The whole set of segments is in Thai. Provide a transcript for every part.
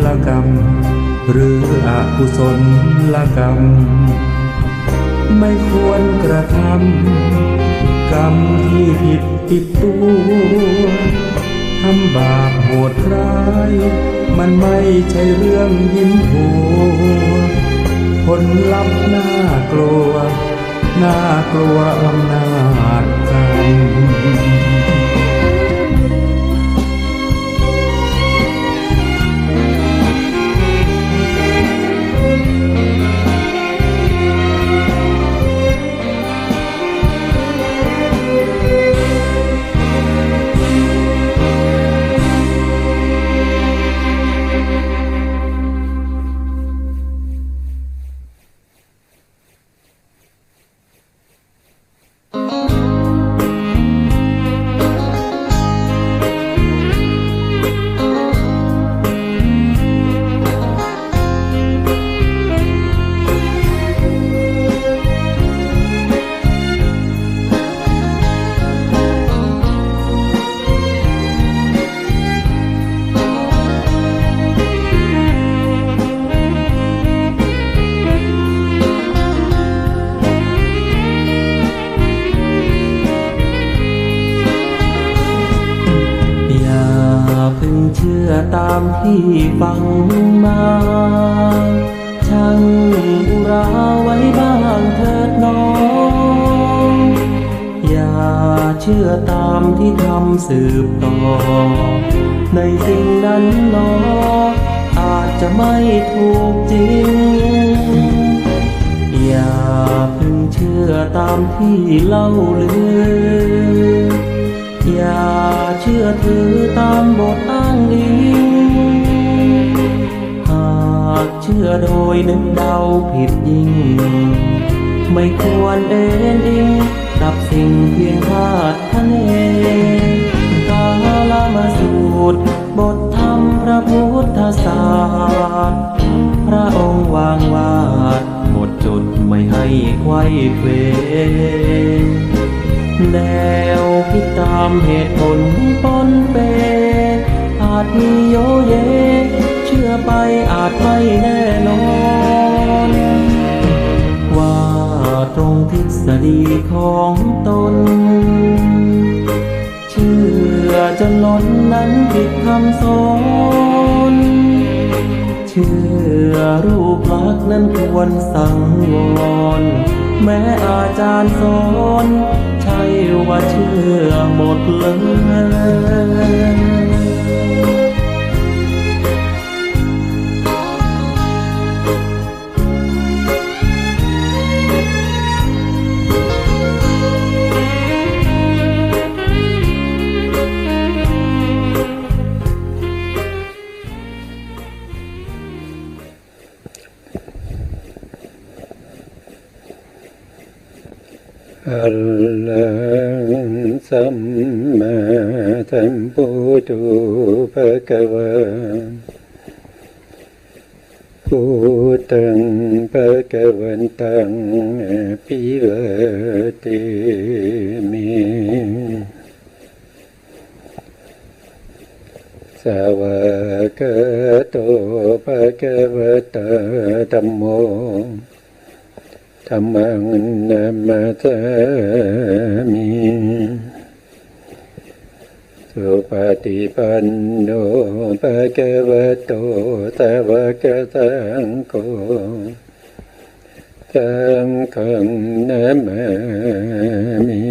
ลกรรมหรืออกุศลกรรมไม่ควรกระทำกรรมที่ผิดติดตัวทำบาปโหดร้ายมันไม่ใช่เรื่องยิ้มหัวผลลัพธ์น่ากลัวน่ากลัวอำนาจกรรมเชื่อตามที่ฟังมาช่างอุราไว้บ้างเถิดน้องอย่าเชื่อตามที่ทำสืบต่อในสิ่งนั้นหนออาจจะไม่ถูกจริงอย่าเพิ่งเชื่อตามที่เล่าลืออย่าเชื่อถือตามบทอ้างอิงหากเชื่อโดยนึกเดาผิดยิ่งไม่ควรเอ็นอิงกับสิ่งเพียงคาดคะเนกาลมาสูตรบทธรรมพระพุทธศาสตร์พระองค์วางวาดหมดจุดไม่ให้ไขว้เขวแนวคิดตามเหตุผลปนเปอาจมีโยเยเชื่อไปอาจไม่แน่นอนว่าตรงทฤษฎีของตนเชื่อจนล้นนั้นผิดคำสอนเชื่อรูปลักษณ์นั้นควรสังวรแม้อาจารย์สอนใช่ว่าเชื่อหมดเลยอะระหังสัมมาสัมพุทโธภะคะวะพุทธังภะคะวันตังอะภิวาเทมิสาวกโตภะคะวะตาธัมโมธัมมังนัมมาสามิสุปฏิปันโนภะคะวะโตสาวกสังโฆสังฆังนัมมามิ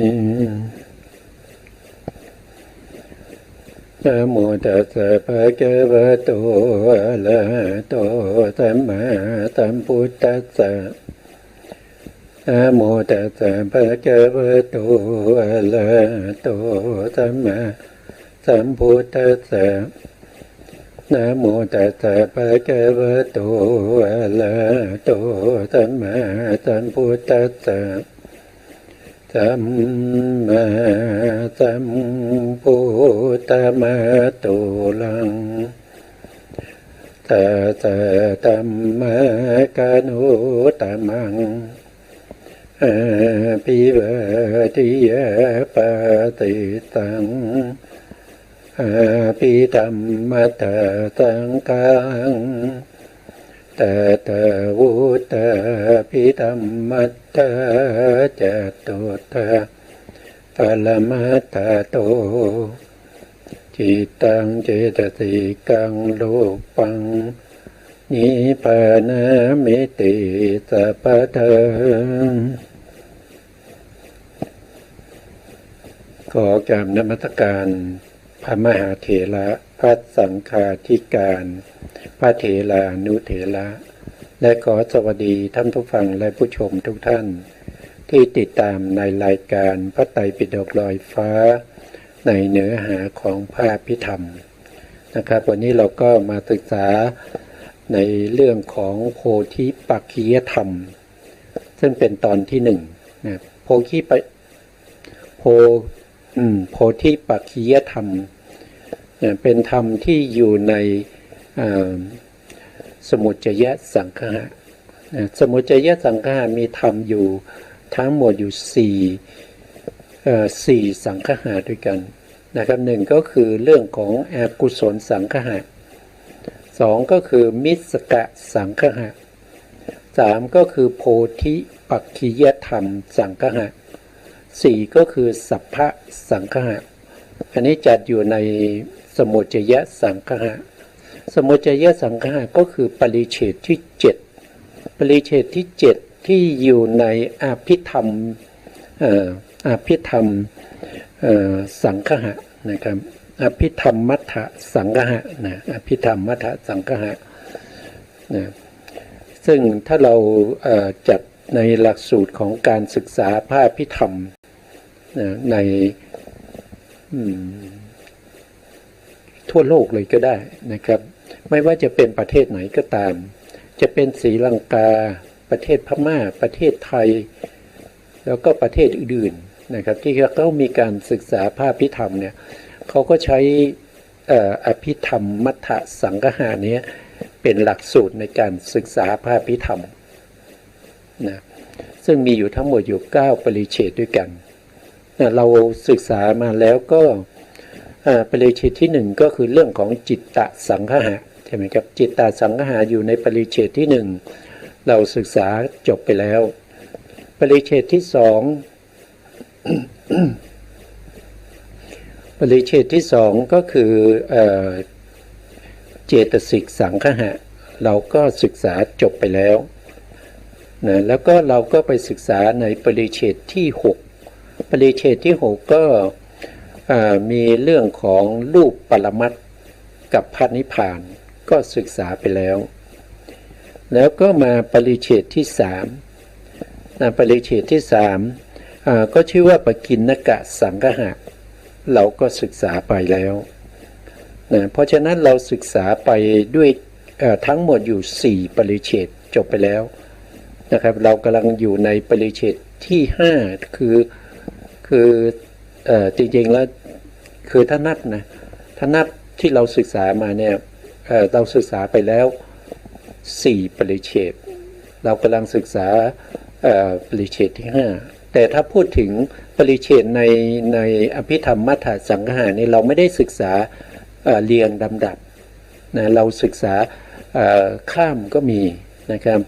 นะโมตัสสะภะคะวะโตอะระหะโตสัมมาสัมพุทธัสสะนะโมตัสสะภะคะวะโตอะระหะโตสัมมาสัมพุทธัสสะนะโมตัสสะภะคะวะโตอะระหะโตสัมมาสัมพุทธัสสะสัมมาสัมพุทธมาตุลังตัสสะธัมมะกะโนตมังอะภิวาทิยาปาติตังอ อาภิธรรมตาสังฆังตถาวุตาภิธรรมัตถาจตุตาปรมัตถโตจิตตังเจตสิกังโลปังนิพพานามิติสัพพะทังขอกราบนมัสการพระมหาเถระพระสังฆาธิการพระเถรานุเถระและขอสวัสดีท่านผู้ฟังและผู้ชมทุกท่านที่ติดตามในรายการพระไตรปิฎกลอยฟ้าในเนื้อหาของพระอภิธรรมนะครับวันนี้เราก็มาศึกษาในเรื่องของโพธิปักขิยธรรมซึ่งเป็นตอนที่หนึ่งนะโพธิปักขิยธรรมเป็นธรรมที่อยู่ในสมุจยสังคหะสมุจยสังคหะมีธรรมอยู่ทั้งหมดอยู่สี่สังคหะด้วยกันนะครับหนึ่งก็คือเรื่องของอกุศลสังคหะสองก็คือมิสกะสังคหะสามก็คือโพธิปักขิยธรรมสังคหะสี่ก็คือสัพพะสังคหะอันนี้จัดอยู่ในสมุจยสังคหะสมุจยสังคหะก็คือปริเฉดที่เจ็ดปริเฉดที่เจ็ดที่อยู่ในอภิธรรมสังคหะนะครับอภิธรรมมัทธสังคหะนะอภิธรรมมัทธสังคหะนะซึ่งถ้าเราจัดในหลักสูตรของการศึกษาพระอภิธรรมนะในทั่วโลกเลยก็ได้นะครับไม่ว่าจะเป็นประเทศไหนก็ตามจะเป็นศรีลังกาประเทศพม่าประเทศไทยแล้วก็ประเทศอื่นๆนะครับที่เขามีการศึกษาพระอภิธรรมเนี่ยเขาก็ใช้อภิธรรมมัทธสังคหะนี้เป็นหลักสูตรในการศึกษาพระอภิธรรมนะซึ่งมีอยู่ทั้งหมดอยู่9ปริเฉดด้วยกันนะเราศึกษามาแล้วก็ปริเฉดที่หนึ่งก็คือเรื่องของจิตตสังคหะใช่ไหมครับจิตตสังคหะอยู่ในปริเฉดที่หนึ่งเราศึกษาจบไปแล้วปริเฉดที่สอง ปริเฉดที่สองก็คือเจตสิกสังคหะเราก็ศึกษาจบไปแล้วนะแล้วก็เราก็ไปศึกษาในปริเฉดที่6ปริเฉดที่6ก็มีเรื่องของรูปปรมัตถ์กับพระนิพพานก็ศึกษาไปแล้วแล้วก็มาปริเฉดที่3นะปริเฉดที่3ก็ชื่อว่าปกิณณกะสังคหะเราก็ศึกษาไปแล้วนะเพราะฉะนั้นเราศึกษาไปด้วยทั้งหมดอยู่4ปริเฉดจบไปแล้วนะครับเรากำลังอยู่ในปริเฉดที่5คือจริงๆแล้วคือถ้านับที่เราศึกษามาเนี่ยเราศึกษาไปแล้ว4ปริเฉดเรากำลังศึกษาปริเฉดที่5แต่ถ้าพูดถึงปริเฉดในอภิธรรมมัทธสังคหะนี่เราไม่ได้ศึกษาเรียงลำดับนะเราศึกษาข้ามก็มีนะครับ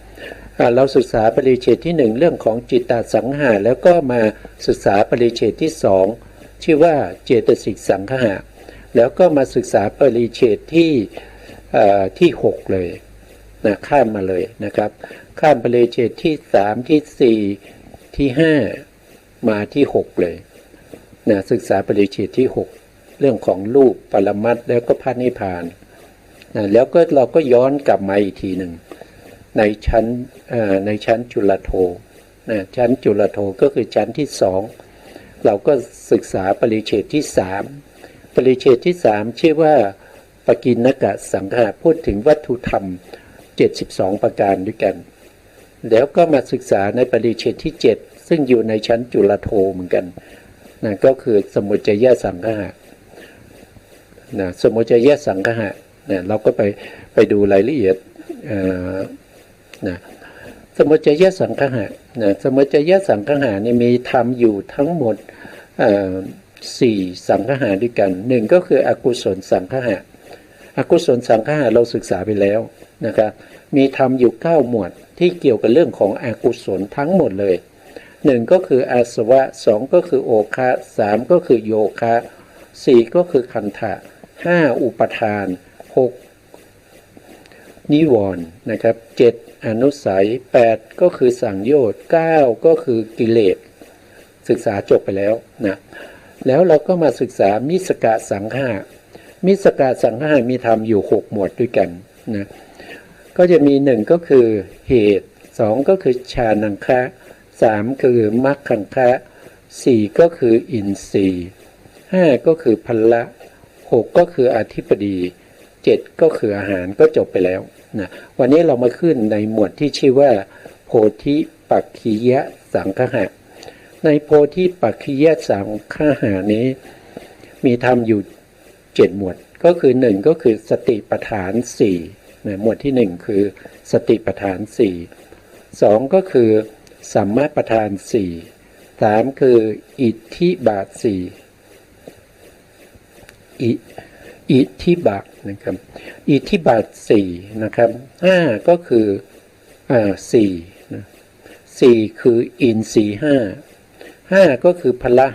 เราศึกษาปริเฉดที่1เรื่องของจิตตสังคหะแล้วก็มาศึกษาปริเฉดที่2ชื่อว่าเจตสิกสังคหะแล้วก็มาศึกษาปริเฉดที่6เลยนะข้ามมาเลยนะครับข้ามปริเฉดที่3ที่4ที่5มาที่6เลยนะศึกษาปริเฉดที่6เรื่องของรูปปรมัตถ์แล้วก็พระนิพพานนะแล้วก็เราก็ย้อนกลับมาอีกทีหนึ่งในชั้นจุลโทนะชั้นจุลโทก็คือชั้นที่2เราก็ศึกษาปริเฉดที่3ปริเฉดที่3ชื่อว่าปกิณณกะสังคหะพูดถึงวัตถุธรรม72ประการด้วยกันแล้วก็มาศึกษาในปริเฉดที่7ซึ่งอยู่ในชั้นจุลโทเหมือนกันนะก็คือสมุจจยสังคหะนะสมุจจยสังคหะนะเราก็ไปดูรายละเอียดนะสมุจจยสังคหะนะสมุจจยสังคหะนี่มีธรรมอยู่ทั้งหมด 4สังคหะด้วยกัน1ก็คืออกุศลสังคหะอกุศลสังคหะเราศึกษาไปแล้วนะครับมีธรรมอยู่9หมวดที่เกี่ยวกับเรื่องของอกุศลทั้งหมดเลย1ก็คืออาสวะ2ก็คือโอคะ3ก็คือโยคะ4ก็คือคันธะ5อุปทาน6นิวรณ์นะครับ7อนุสัย8ก็คือสังโยชน์9ก็คือกิเลสศึกษาจบไปแล้วนะแล้วเราก็มาศึกษามิสกะสังฆะมิสกะสังฆะมีธรรมอยู่6หมวดด้วยกันนะก็จะมี1ก็คือเหตุ2ก็คือฌานังคะ3คือมรรคังคะ4ก็คืออินทรีย์5ก็คือพละ6ก็คืออธิปดี7ก็คืออาหารก็จบไปแล้วนะวันนี้เรามาขึ้นในหมวดที่ชื่อว่าโพธิปักขิยสังคหะในโพธิปักขิยสังคหะนี้มีธรรมอยู่7หมวดก็คือ1ก็คือสติปัฏฐาน4นะหมวดที่1คือสติปัฏฐาน4 2ก็คือสัมมาปัฏฐาน4 3คืออิทธิบาท4อิทธิบาทนะครับอิทธิบาท4นะครับ5ก็คือ4นะ4คืออินทรีย์5ก็คือพละ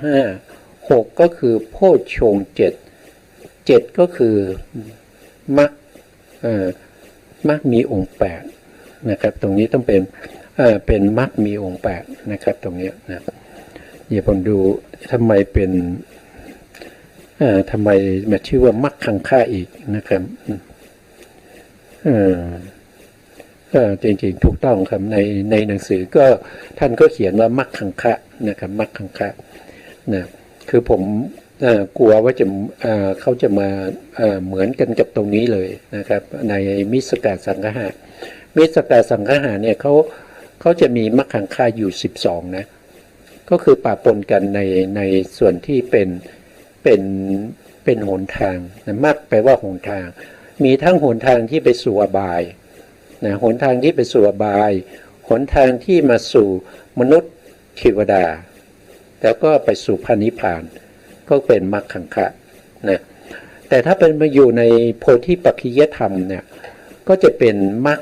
5 6ก็คือโพชฌงค์7ก็คือมรรคมีองค์8นะครับตรงนี้ต้องเป็นมรรคมีองค์8นะครับตรงนี้นะเดี๋ยวผมดูทำไมเป็นทำไมมาชื่อว่ามรรคคังคะอีกนะครับจริงๆถูกต้องครับในหนังสือก็ท่านก็เขียนว่ามรรคคังคะนะครับมรรคคังคะนะคือผมกลัวว่าเขาจะมาเหมือนกันกับตรงนี้เลยนะครับในมิสกะสังคหะมิสกะสังคหะเนี่ยเขาจะมีมรรคคังคะอยู่12นะก็คือปะปนกันในส่วนที่เป็นหนทางนะมรรคแปลว่าหนทางมีทั้งหนทางที่ไปสู่อบายนะหนทางที่ไปสู่อบายหนทางที่มาสู่มนุษย์เทวดาแล้วก็ไปสู่พระนิพพานก็เป็นมรรคคังคะนะแต่ถ้าเป็นมาอยู่ในโพธิปักขิยธรรมเนี่ยก็จะเป็นมร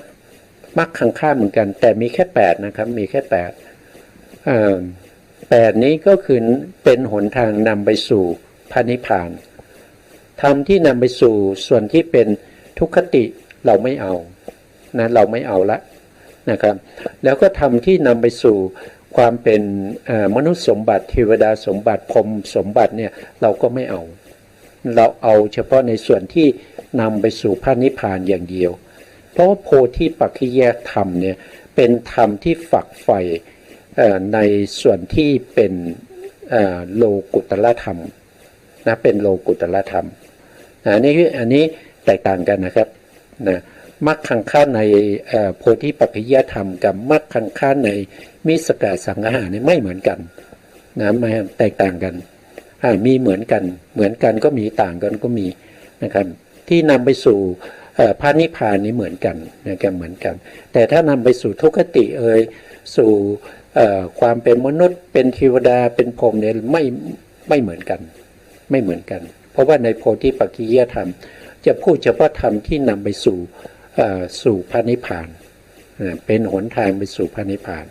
รคคังคะเหมือนกันแต่มีแค่8นะครับมีแค่8นี้ก็คือเป็นหนทางนำไปสู่พระนิพพานธรรมที่นำไปสู่ส่วนที่เป็นทุกขติเราไม่เอานะเราไม่เอาละนะครับแล้วก็ธรรมที่นำไปสู่ความเป็นมนุษย์สมบัติเทวดาสมบัติพรหมสมบัติเนี่ยเราก็ไม่เอาเราเอาเฉพาะในส่วนที่นำไปสู่พระนิพพานอย่างเดียวเพราะว่าโพธิปักขิยธรรมเนี่ยเป็นธรรมที่ฝักใฝ่ในส่วนที่เป็นโลกุตตรธรรมนะเป็นโลกุตตรธรรมอันนี้แตกต่างกันนะครับนะมรรคคังคะในโพธิปักขิยธรรมกับมรรคคังคะในมิสกะสังคหะนี่ไม่เหมือนกันนะไม่แตกต่างกันมีเหมือนกันก็มีต่างกันก็มีนะครับที่นำไปสู่พระนิพพานนี้เหมือนกันนะครับเหมือนกันแต่ถ้านำไปสู่ทุกขติสู่ความเป็นมนุษย์เป็นเทวดาเป็นพรหมเนี่ยไม่เหมือนกันไม่เหมือนกันเพราะว่าในโพธิปักขิยธรรมจะพูดเฉพาะธรรมที่นำไปสู่พระนิพพานเป็นหนทางไปสู่พระนิพพาน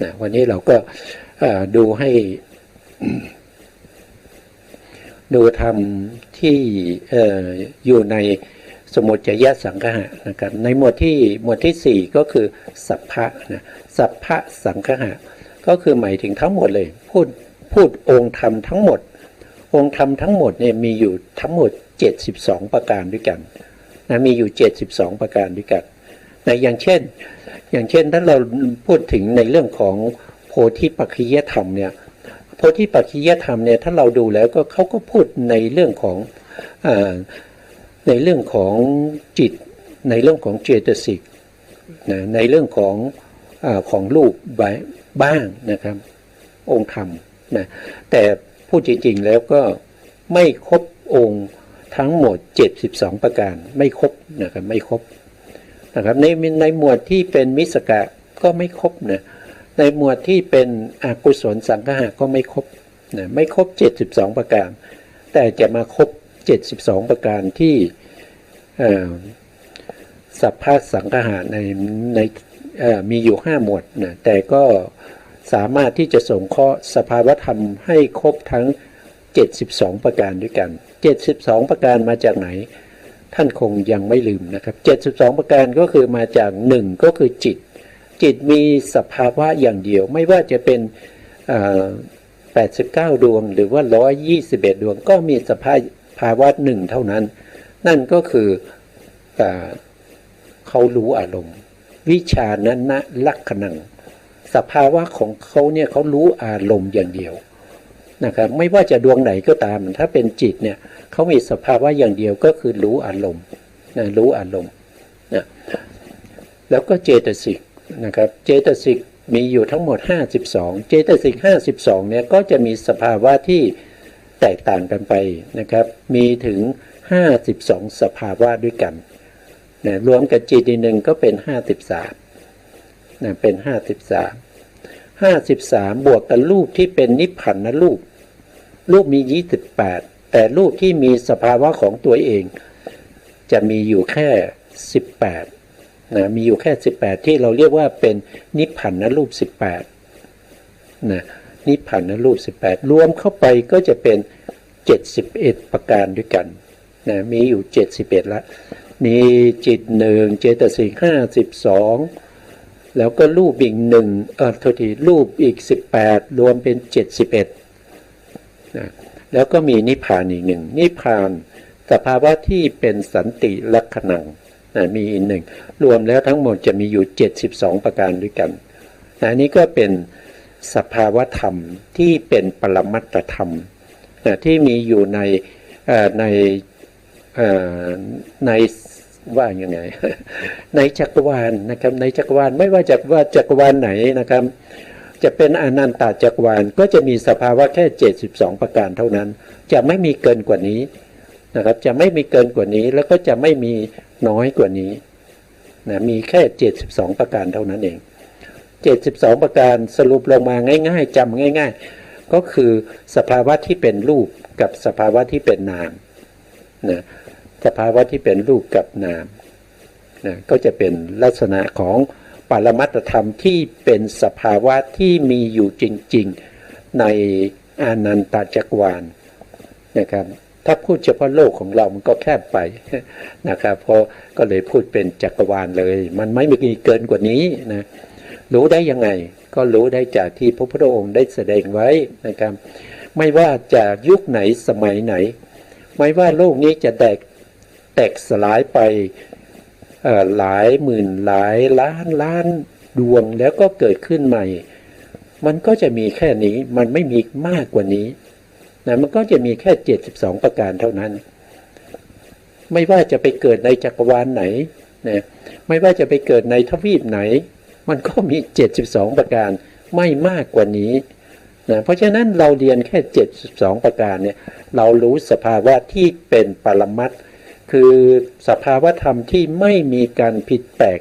นะวันนี้เราก็ดูให้ ดูธรรมที่อยู่ในสมุจจยสังคหะนะครับในหมวดที่4ก็คือสัพพะนะสัพพะสังคหะก็คือหมายถึงทั้งหมดเลยพูดองค์ธรรมทั้งหมดองค์ธรรมทั้งหมดเนี่ยมีอยู่ทั้งหมด72ประการด้วยกันนะมีอยู่72ประการด้วยกันนะอย่างเช่นถ้าเราพูดถึงในเรื่องของโพธิปักขิยธรรมเนี่ยโพธิปักขิยธรรมเนี่ยถ้าเราดูแล้วก็เขาก็พูดในเรื่องของจิตในเรื่องของเจตสิกนะในเรื่องของรูปบ้างนะครับองค์ธรรมนะแต่พูดจริงๆแล้วก็ไม่ครบองค์ทั้งหมด72ประการไม่ครบนะครับไม่ครบนะครับในหมวดที่เป็นมิสกะก็ไม่ครบนะในหมวดที่เป็นอกุศลสังคหะก็ไม่ครบ นะไม่ครบ72ประการแต่จะมาครบ72ประการที่สัพพะสังฆะในมีอยู่5หมวดนะแต่ก็สามารถที่จะส่งเคราะห์สภาวธรรมให้ครบทั้ง72ประการด้วยกัน72ประการมาจากไหนท่านคงยังไม่ลืมนะครับ72ประการก็คือมาจาก1ก็คือจิตมีสภาวะอย่างเดียวไม่ว่าจะเป็น89ดวงหรือว่า121ดวงก็มีสภาวะหนึ่งเท่านั้นนั่นก็คือเขารู้อารมณ์วิชานั้นนะลักขณังสภาวะของเขาเนี่ยเขารู้อารมณ์อย่างเดียวนะครับไม่ว่าจะดวงไหนก็ตามถ้าเป็นจิตเนี่ยเขามีสภาวะอย่างเดียวก็คือรู้อารมณ์นะรู้อารมณ์นะแล้วก็เจตสิกนะครับเจตสิกมีอยู่ทั้งหมด52เจตสิก52เนี่ยก็จะมีสภาวะที่แตกต่างกันไปนะครับมีถึง52สภาวะด้วยกันนะรวมกับจิตอีกหนึ่งก็เป็น53นะเป็น53บวกกับรูปที่เป็นนิพพานรูปมี28แต่รูปที่มีสภาวะของตัวเองจะมีอยู่แค่18นะมีอยู่แค่18ที่เราเรียกว่าเป็นนิพพานรูป18นะนิพพานรูป18รวมเข้าไปก็จะเป็น71ประการด้วยกันนะมีอยู่71ละมีจิต1เจตสิก52แล้วก็รูปอีกโทษทีรูปอีก18รวมเป็น71นะแล้วก็มีนิพพานอีกหนึ่งนิพพานสภาวะที่เป็นสันติลักขณังนะมีอีกหนึ่งรวมแล้วทั้งหมดจะมีอยู่72ประการด้วยกันนะนี้ก็เป็นสภาวะธรรมที่เป็นปรมัตถธรรมนะที่มีอยู่ในว่าอย่างไง ในจักรวาลนะครับในจักรวาลไม่ว่าจักรวาลไหนนะครับจะเป็นอนันตจักรวาลก็จะมีสภาวะแค่72ประการเท่านั้นจะไม่มีเกินกว่านี้นะครับจะไม่มีเกินกว่านี้แล้วก็จะไม่มีน้อยกว่านี้นะมีแค่72ประการเท่านั้นเอง72ประการสรุปลงมาง่ายๆจำง่ายๆก็คือสภาวะที่เป็นรูปกับสภาวะที่เป็นนามนะสภาวะที่เป็นรูปกับนามนะก็จะเป็นลักษณะของปรมัตถธรรมที่เป็นสภาวะที่มีอยู่จริงๆในอนันตจักรวาลนะครับถ้าพูดเฉพาะโลกของเรามันก็แคบไปนะครับเพราะก็เลยพูดเป็นจักรวาลเลยมันไม่มีเกินกว่านี้นะรู้ได้ยังไงก็รู้ได้จากที่พระพุทธองค์ได้แสดงไว้นะครับไม่ว่าจะยุคไหนสมัยไหนไม่ว่าโลกนี้จะแตกสลายไปหลายหมื่นหลายล้านดวงแล้วก็เกิดขึ้นใหม่มันก็จะมีแค่นี้มันไม่มีมากกว่านี้นะมันก็จะมีแค่72ประการเท่านั้นไม่ว่าจะไปเกิดในจักรวาลไหนนะไม่ว่าจะไปเกิดในทวีปไหนมันก็มี72ประการไม่มากกว่านี้นะเพราะฉะนั้นเราเรียนแค่72ประการเนี่ยเรารู้สภาวะที่เป็นปรมัตถ์คือสภาวะธรรมที่ไม่มีการผิดแปลก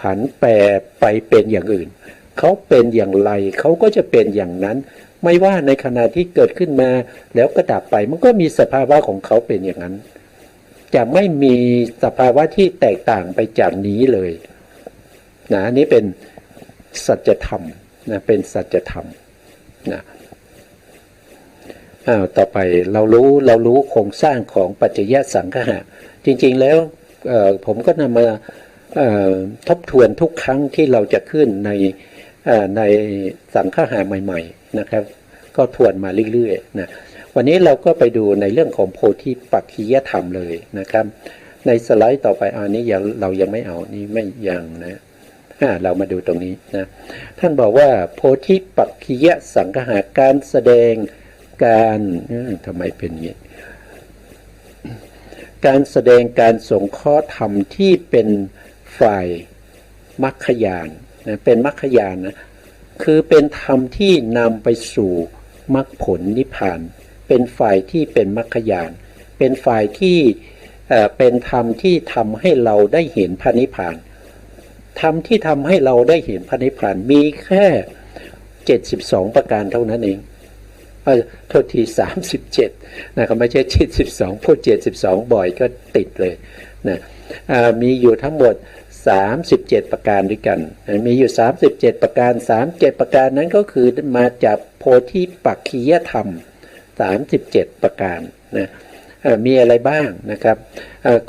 ผันแปรไปเป็นอย่างอื่นเขาเป็นอย่างไรเขาก็จะเป็นอย่างนั้นไม่ว่าในขณะที่เกิดขึ้นมาแล้วก็ดับไปมันก็มีสภาวะของเขาเป็นอย่างนั้นจะไม่มีสภาวะที่แตกต่างไปจากนี้เลยนะนี่เป็นสัจธรรมนะเป็นสัจธรรมนะต่อไปเรารู้โครงสร้างของปัจจยสังขะจริงๆแล้วผมก็นำมาทบทวนทุกครั้งที่เราจะขึ้นในสังขะใหม่ๆนะครับก็ทวนมาเรื่อยๆนะวันนี้เราก็ไปดูในเรื่องของโพธิปักขิยธรรมเลยนะครับในสไลด์ต่อไปอันนี้เรายังไม่เอานี่ไม่ยังนะเรามาดูตรงนี้นะท่านบอกว่าโพธิปักขิยสังขะการแสดงการทำไมเป็นอย่างนี้การแสดงการสงเคราะห์ธรรมที่เป็นฝ่ายมรรคญาณนะเป็นมรรคญาณนะคือเป็นธรรมที่นำไปสู่มรรคผลนิพพานเป็นฝ่ายที่เป็นมรรคญาณเป็นฝ่ายที่เป็นธรรมที่ทำให้เราได้เห็นพระนิพพานธรรมที่ทำให้เราได้เห็นพระนิพพานมีแค่72ประการเท่านั้นเอง โทษที37นะครับไม่ใช่72พูด72บ่อยก็ติดเลยนะมีอยู่ทั้งหมด37ประการด้วยกันมีอยู่37ประการ37ประการนั้นก็คือมาจากโพธิปักขิยธรรม37ประการนะมีอะไรบ้างนะครับ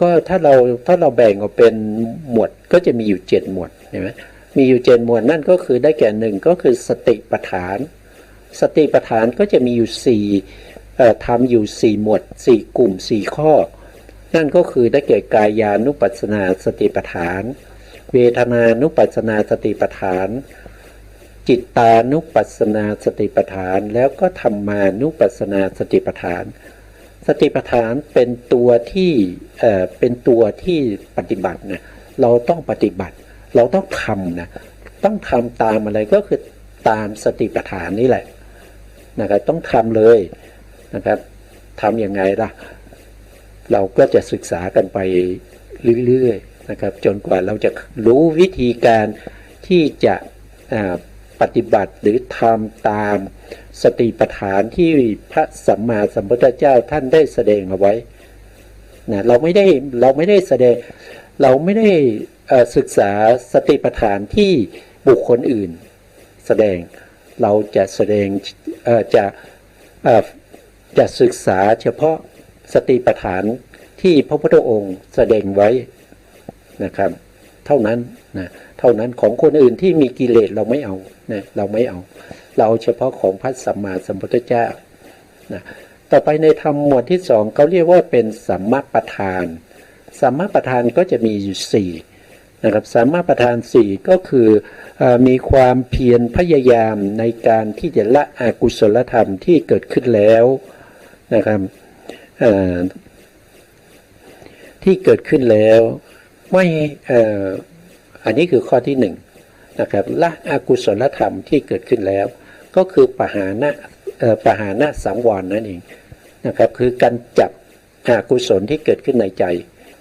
ก็ถ้าเราแบ่งออกเป็นหมวดก็จะมีอยู่7หมวดเห็นไหมมีอยู่7หมวดนั่นก็คือได้แก่1ก็คือสติปัฏฐานสติปัฏฐานก็จะมีอยู่4ทำอยู่4หมวด4กลุ่ม4ข้อนั่นก็คือได้แก่กายานุปัสสนาสติปัฏฐานเวทนานุปัสสนาสติปัฏฐานจิตตานุปัสสนาสติปัฏฐานแล้วก็ธรรมานุปัสสนาสติปัฏฐานสติปัฏฐานเป็นตัวที่ปฏิบัตินะเราต้องปฏิบัติเราต้องทำนะต้องทำตามอะไรก็คือตามสติปัฏฐานนี่แหละนะครับต้องทำเลยนะครับทำยังไงล่ะเราก็จะศึกษากันไปเรื่อยๆนะครับจนกว่าเราจะรู้วิธีการที่จะปฏิบัติหรือทำตามสติปัฏฐานที่พระสัมมาสัมพุทธเจ้าท่านได้แสดงเอาไว้นะเราไม่ได้แสดงเราไม่ได้ศึกษาสติปัฏฐานที่บุคคลอื่นแสดงเราจะแสดงจะศึกษาเฉพาะสติปัฏฐานที่พระพุทธองค์แสดงไว้นะครับเท่านั้นนะเท่านั้นของคนอื่นที่มีกิเลสเราไม่เอานะเราไม่เอาเราเฉพาะของพระสัมมาสัมพุทธเจ้านะต่อไปในธรรมหมวดที่2เขาเรียกว่าเป็นสัมมาประธานสัมมาประธานก็จะมีอยู่4นะครับสัมมาประธาน4ก็คือมีความเพียรพยายามในการที่จะละอกุศลธรรมที่เกิดขึ้นแล้วนะครับที่เกิดขึ้นแล้วไม่อันนี้คือข้อที่1นะครับละอกุศลธรรมที่เกิดขึ้นแล้วก็คือปหานะสังวรนั่นเองนะครับคือการจับอกุศลที่เกิดขึ้นในใจ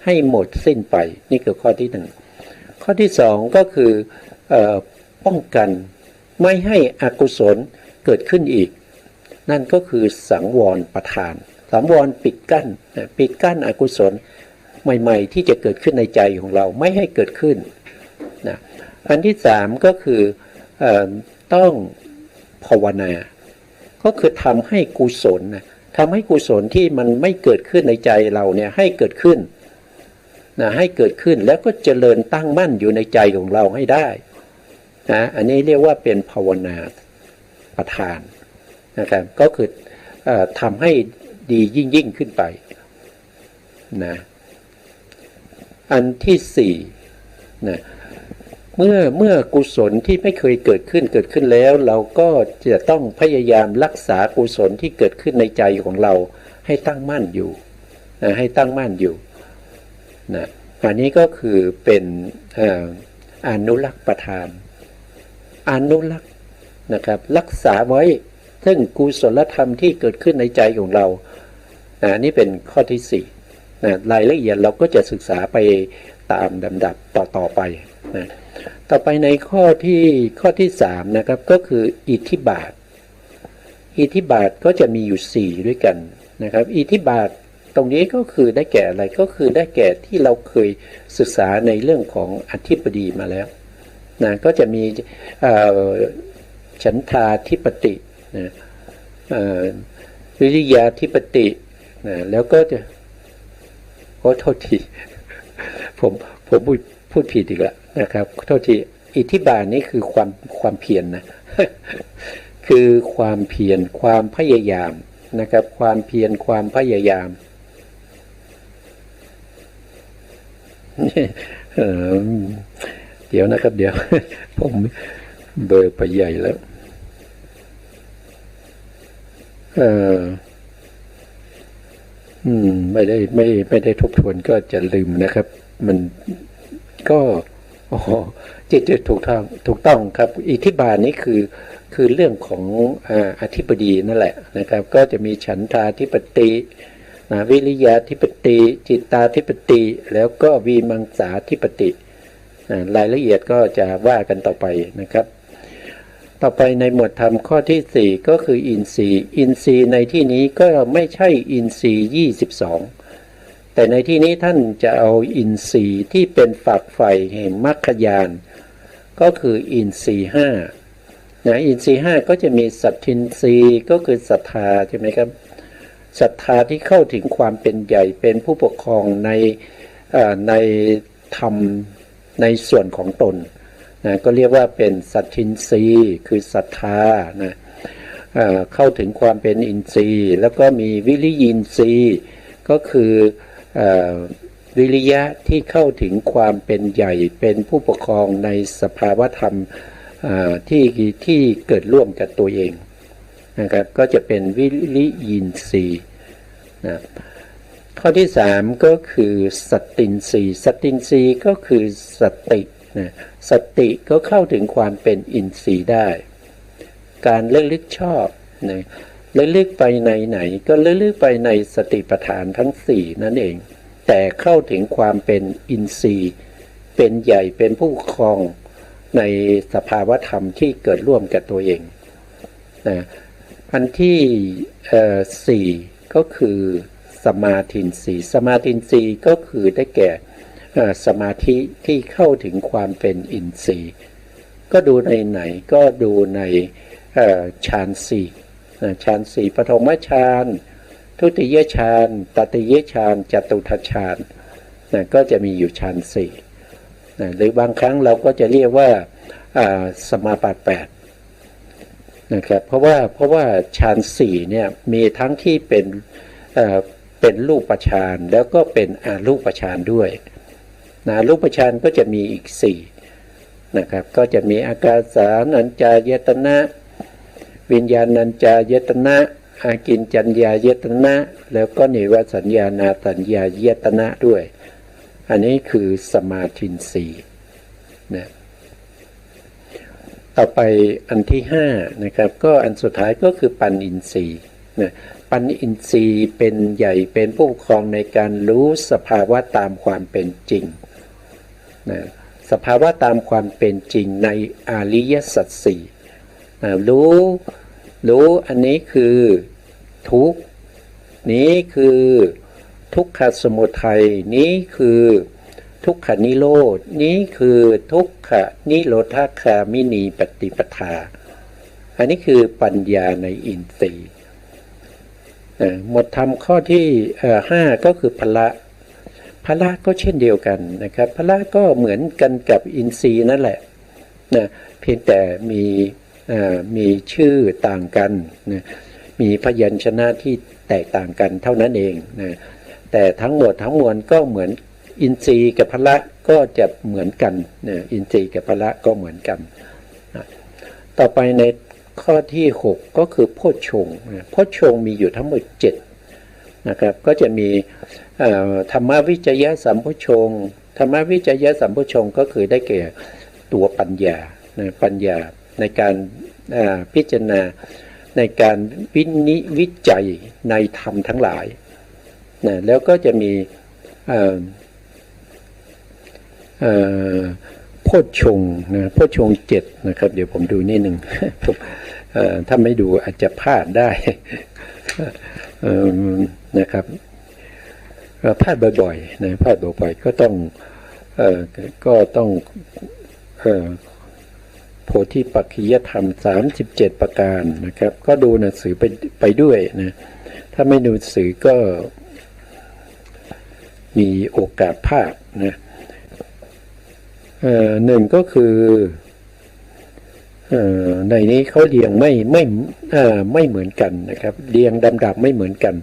ให้หมดสิ้นไปนี่คือข้อที่1ข้อที่2ก็คือป้องกันไม่ให้อกุศลเกิดขึ้นอีกนั่นก็คือสังวรประทานสังวรปิดกั้นอกุศลใหม่ๆที่จะเกิดขึ้นในใจของเราไม่ให้เกิดขึ้นนะอันที่3ก็คือต้องภาวนาก็คือทำให้กุศลนะทำให้กุศลที่มันไม่เกิดขึ้นในใจเราเนี่ยให้เกิดขึ้นนะให้เกิดขึ้นแล้วก็เจริญตั้งมั่นอยู่ในใจของเราให้ได้นะอันนี้เรียกว่าเป็นภาวนาประทานนะครับก็คือทำให้ดียิ่งขึ้นไปนะอันที่4นะเมื่อกุศลที่ไม่เคยเกิดขึ้นแล้วเราก็จะต้องพยายามรักษากุศลที่เกิดขึ้นในใจของเราให้ตั้งมั่นอยู่นะให้ตั้งมั่นอยู่นะอันนี้ก็คือเป็นอนุรักษ์ประทานอนุรักษ์นะครับรักษาไว้ซึ่งกุศลธรรมที่เกิดขึ้นในใจของเรานี่เป็นข้อที่4นะรายละเอียดเราก็จะศึกษาไปตามลำดับต่อไปนะต่อไปในข้อที่3นะครับก็คืออิทธิบาทก็จะมีอยู่4ด้วยกันนะครับอิทธิบาทตรงนี้ก็คือได้แก่อะไรก็คือได้แก่ที่เราเคยศึกษาในเรื่องของอธิปดีมาแล้วนะก็จะมีฉันทาธิปตินะวิริยาธิปตินะแล้วก็จะโทษทีผมพูดผิดอีกแล้วนะครับโทษทีอิทธิบาทนี่คือความเพียรนะคือความเพียรความพยายามนะครับความเพียรความพยายามเดี๋ยวนะครับเดี๋ยวผมเบอร์ไปใหญ่แล้วไม่ได้ทบทวนก็จะลืมนะครับมันก็จิตถูกต้องครับอิทธิบาทนี้คือเรื่องของอธิปดีนั่นแหละนะครับก็จะมีฉันทาธิปติวิริยาธิปติจิตตาธิปติแล้วก็วีมังสาธิปติรายละเอียดก็จะว่ากันต่อไปนะครับ ต่อไปในหมวดธรรมข้อที่ 4ก็คืออินทรีย์อินทรีย์ในที่นี้ก็ไม่ใช่อินทรีย์22แต่ในที่นี้ท่านจะเอาอินทรีย์ที่เป็นฝักใฝ่แห่งมรรคญาณก็คืออินทรีย์5นะอินทรีย์5ก็จะมีสัตทินทรีย์ก็คือศรัทธาใช่ไหมครับศรัทธาที่เข้าถึงความเป็นใหญ่เป็นผู้ปกครองในธรรมในส่วนของตนนะก็เรียกว่าเป็นสัตทินทรีย์คือศรัทธานะเข้าถึงความเป็นอินทรีย์แล้วก็มีวิริยินทรีย์ก็คือวิริยะที่เข้าถึงความเป็นใหญ่เป็นผู้ปกครองในสภาวธรรมที่เกิดร่วมกับตัวเองนะครับก็จะเป็นวิริยินทรีย์นะข้อที่3ก็คือสัตตินทรีย์สัตตินทรีย์ก็คือสตินะสติก็เข้าถึงความเป็นอินทรีย์ได้การระลึกชอบนะระลึกไปในไหนก็ระลึกไปในสติปัฏฐานทั้ง4นั่นเองแต่เข้าถึงความเป็นอินทรีย์เป็นใหญ่เป็นผู้ปกครองในสภาวธรรมที่เกิดร่วมกับตัวเองนะอันที่4ก็คือสมาธินทรีย์สมาธินทรีย์ก็คือได้แก่สมาธิที่เข้าถึงความเป็นอินทรีย์ก็ดูในไหนก็ดูในฌาน4ฌาน4ปฐมฌานทุติยฌานตติยฌานจตุตฌานก็จะมีอยู่ฌาน4หรือบางครั้งเราก็จะเรียกว่าสมาบัติ8นะครับเพราะว่าฌาน4เนี่ยมีทั้งที่เป็นรูปฌานแล้วก็เป็นอรูปฌานด้วยนะรูปฌานก็จะมีอีก4นะครับก็จะมีอากาสานัญจายตนะวิญญาณัญจายตนะอากินจัญญายตนะแล้วก็นิวสัญญานาสัญญายตนะด้วยอันนี้คือสมาธินทรีย์นะต่อไปอันที่5นะครับก็อันสุดท้ายก็คือปัญญินทรีย์นะปัญญินทรีย์เป็นใหญ่เป็นผู้ปกครองในการรู้สภาวะตามความเป็นจริงนะสภาวะตามความเป็นจริงในอริยสัจสี่นะรู้อันนี้คือทุกข์นี้คือทุกขสมุทัยนี้คือทุกขนิโรธนี้คือทุกขนิโรธคามินีปฏิปทาอันนี้คือปัญญาในอินทรีย์หมวดธรรมข้อที่5ก็คือพละก็เช่นเดียวกันนะครับพละก็เหมือนกันกับอินทรีย์นั่นแหละนะเพียงแต่มีชื่อต่างกันนะมีพยัญชนะที่แตกต่างกันเท่านั้นเองนะแต่ทั้งหมดทั้งมวลก็เหมือนอินทรีย์กับพละก็จะเหมือนกันนะอินทรีย์กับพละก็เหมือนกันนะต่อไปในข้อที่6ก็คือโพชฌงค์โพชฌงค์มีอยู่ทั้งหมด7นะครับก็จะมีธรรมวิจยะสัมโพชฌงค์ธรรมวิจยะสัมโพชฌงค์ก็คือได้แก่ตัวปัญญาปัญญาในการพิจารณาในการวิจัยในธรรมทั้งหลายนะแล้วก็จะมีโพชฌงค์นะโพชฌงค์7นะครับเดี๋ยวผมดูนิดนึง ถ้าไม่ดูอาจจะพลาดได้ นะครับพลาดบ่อยๆนะพลาดบ่อยๆก็ต้องโพธิปักขิยธรรม37ประการนะครับก็ดูหนังสือไปด้วยนะถ้าไม่ดูหนังสือก็มีโอกาสพลาดนะหนึ่งก็คือในนี้เขาเรียงไม่เหมือนกันนะครับเรียงลำดับไม่เหมือนกัน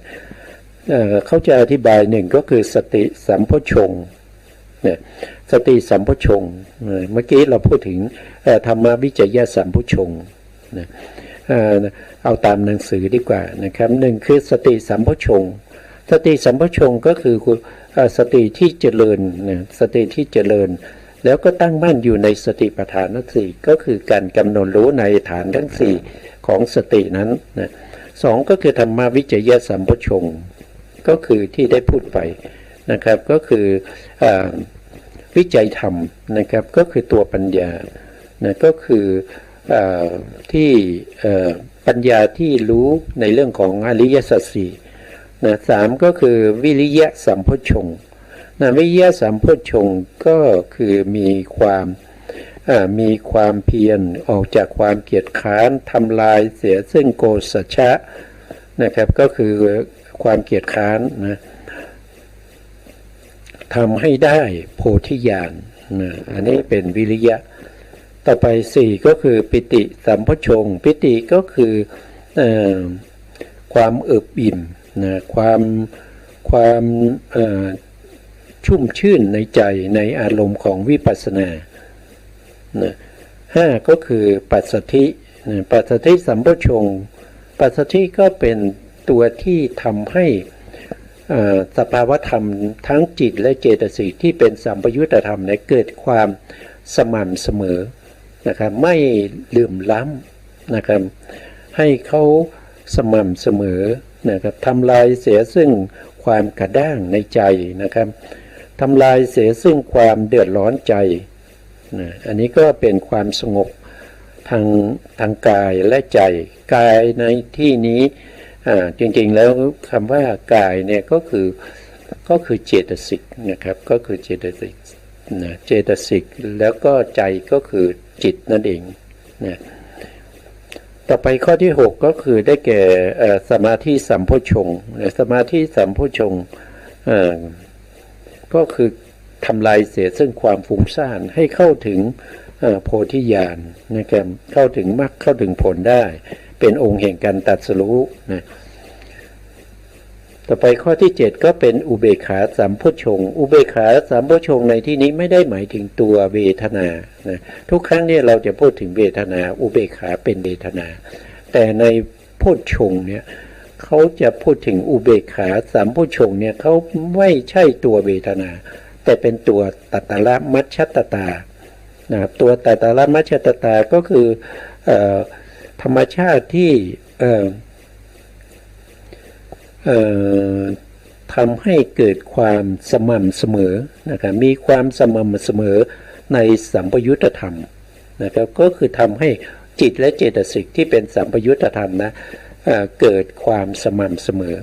เขาจะอธิบายหนึ่งก็คือสติสัมโพชฌงค์เนี่ยสติสัมโพชฌงค์เมื่อกี้เราพูดถึงธรรมวิจยะสัมโพชฌงค์นะเอาตามหนังสือดีกว่านะครับหนึ่งคือสติสัมโพชฌงค์สติสัมโพชฌงค์ก็คือสติที่เจริญนะสติที่เจริญแล้วก็ตั้งมั่นอยู่ในสติปัฏฐานทั้ง4ก็คือการกำหนดรู้ในฐานทั้ง4ของสตินั้นนะ2ก็คือธรรมวิจยะสัมโพชฌงค์ก็คือที่ได้พูดไปนะครับก็คือวิจัยธรรมนะครับก็คือตัวปัญญานะก็คือ ที่ปัญญาที่รู้ในเรื่องของอริยสัจสี่นะสามก็คือวิริยะสัมโพชฌงค์นะวิริยะสัมโพชฌงค์ก็คือมีความเพียรออกจากความเกียจคร้านทำลายเสียซึ่งโกสัจฉะนะครับก็คือความเกียจคร้านนะทำให้ได้โพธิญาณนะอันนี้เป็นวิริยะต่อไปสี่ก็คือปิติสัมโพชฌงค์ปิติก็คือความเอิบอิ่มนะความชุ่มชื่นในใจในอารมณ์ของวิปัสสนานะห้าก็คือปัสสัทธิปัสสัทธิสัมโพชฌงค์ปัสสัทธิก็เป็นตัวที่ทำให้สภาวธรรมทั้งจิตและเจตสิกที่เป็นสัมปยุตธรรมเนี่ยเกิดความสม่ำเสมอนะครับไม่เหลื่อมล้ำนะครับให้เขาสม่ำเสมอนะครับทำลายเสียซึ่งความกระด้างในใจนะครับทำลายเสียซึ่งความเดือดร้อนใจนะอันนี้ก็เป็นความสงบทางกายและใจกายในที่นี้จริงๆแล้วคำว่ากายเนี่ยก็คือเจตสิกนะครับก็คือเจตสิกนะเจตสิกแล้วก็ใจก็คือจิตนั่นเองนะต่อไปข้อที่6ก็คือได้แก่สมาธิสัมโพชฌงค์สมาธิสัมโพชฌงค์ก็คือทำลายเสียซึ่งความฟุ้งซ่านให้เข้าถึงโพธิญาณนะครับเข้าถึงมรรคเข้าถึงผลได้เป็นองค์แห่งการตรัสรู้นะต่อไปข้อที่7ก็เป็นอุเบกขาสัมโพชฌงค์อุเบกขาสัมโพชฌงค์ในที่นี้ไม่ได้หมายถึงตัวเวทนานะทุกครั้งเนี่ยเราจะพูดถึงเวทนาอุเบกขาเป็นเวทนาแต่ในโพชฌงค์เนี่ยเขาจะพูดถึงอุเบกขาสัมโพชฌงค์เนี่ยเขาไม่ใช่ตัวเวทนาแต่เป็นตัวตัตตระมัชฌัตตานะตัวตัตตระมัชฌัตตาก็คือธรรมชาติที่ทำให้เกิดความสม่ำเสมอนะครับมีความสม่ำเสมอในสัมปยุตธรรมนะครับก็คือทำให้จิตและเจตสิกที่เป็นสัมปยุตธรรมนะเกิดความสม่ำเสมอ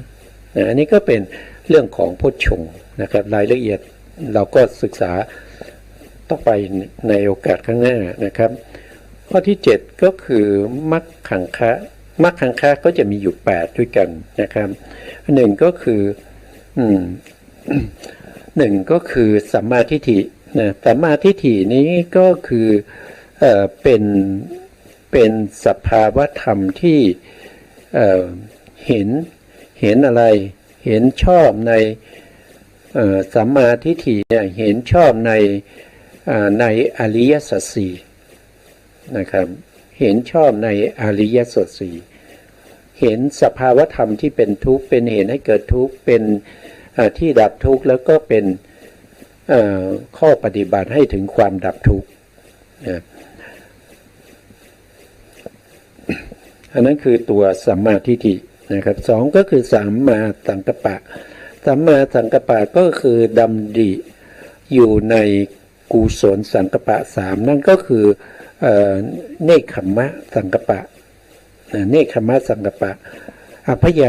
นะอันนี้ก็เป็นเรื่องของโพชฌงค์นะครับรายละเอียดเราก็ศึกษาต่อไปในโอกาสข้างหน้านะครับข้อที่7ก็คือมรรคขังคะมรรคขังคะก็จะมีอยู่8ด้วยกันนะครับหนึ่งก็คือสัมมาทิฏฐินะสัมมาทิฏฐินี้ก็คือเป็นสภาวธรรมที่เห็นอะไรเห็นชอบในสัมมาทิฏฐิเนี่ยเห็นชอบในอริยสัจสี่นะครับเห็นชอบในอริยสัจสี่เห็นสภาวธรรมที่เป็นทุกข์เป็นเหตุให้เกิดทุกข์เป็นที่ดับทุกข์แล้วก็เป็นข้อปฏิบัติให้ถึงความดับทุกข์อันนั้นคือตัวสัมมาทิฏฐินะครับสองก็คือสัมมาสังกัปปะสัมมาสังกัปปะก็คือดำริอยู่ในกุศลสังกัปปะ3นั่นก็คือเนคขมมะสังกัปปะเนคขมมะสังกัปปะพย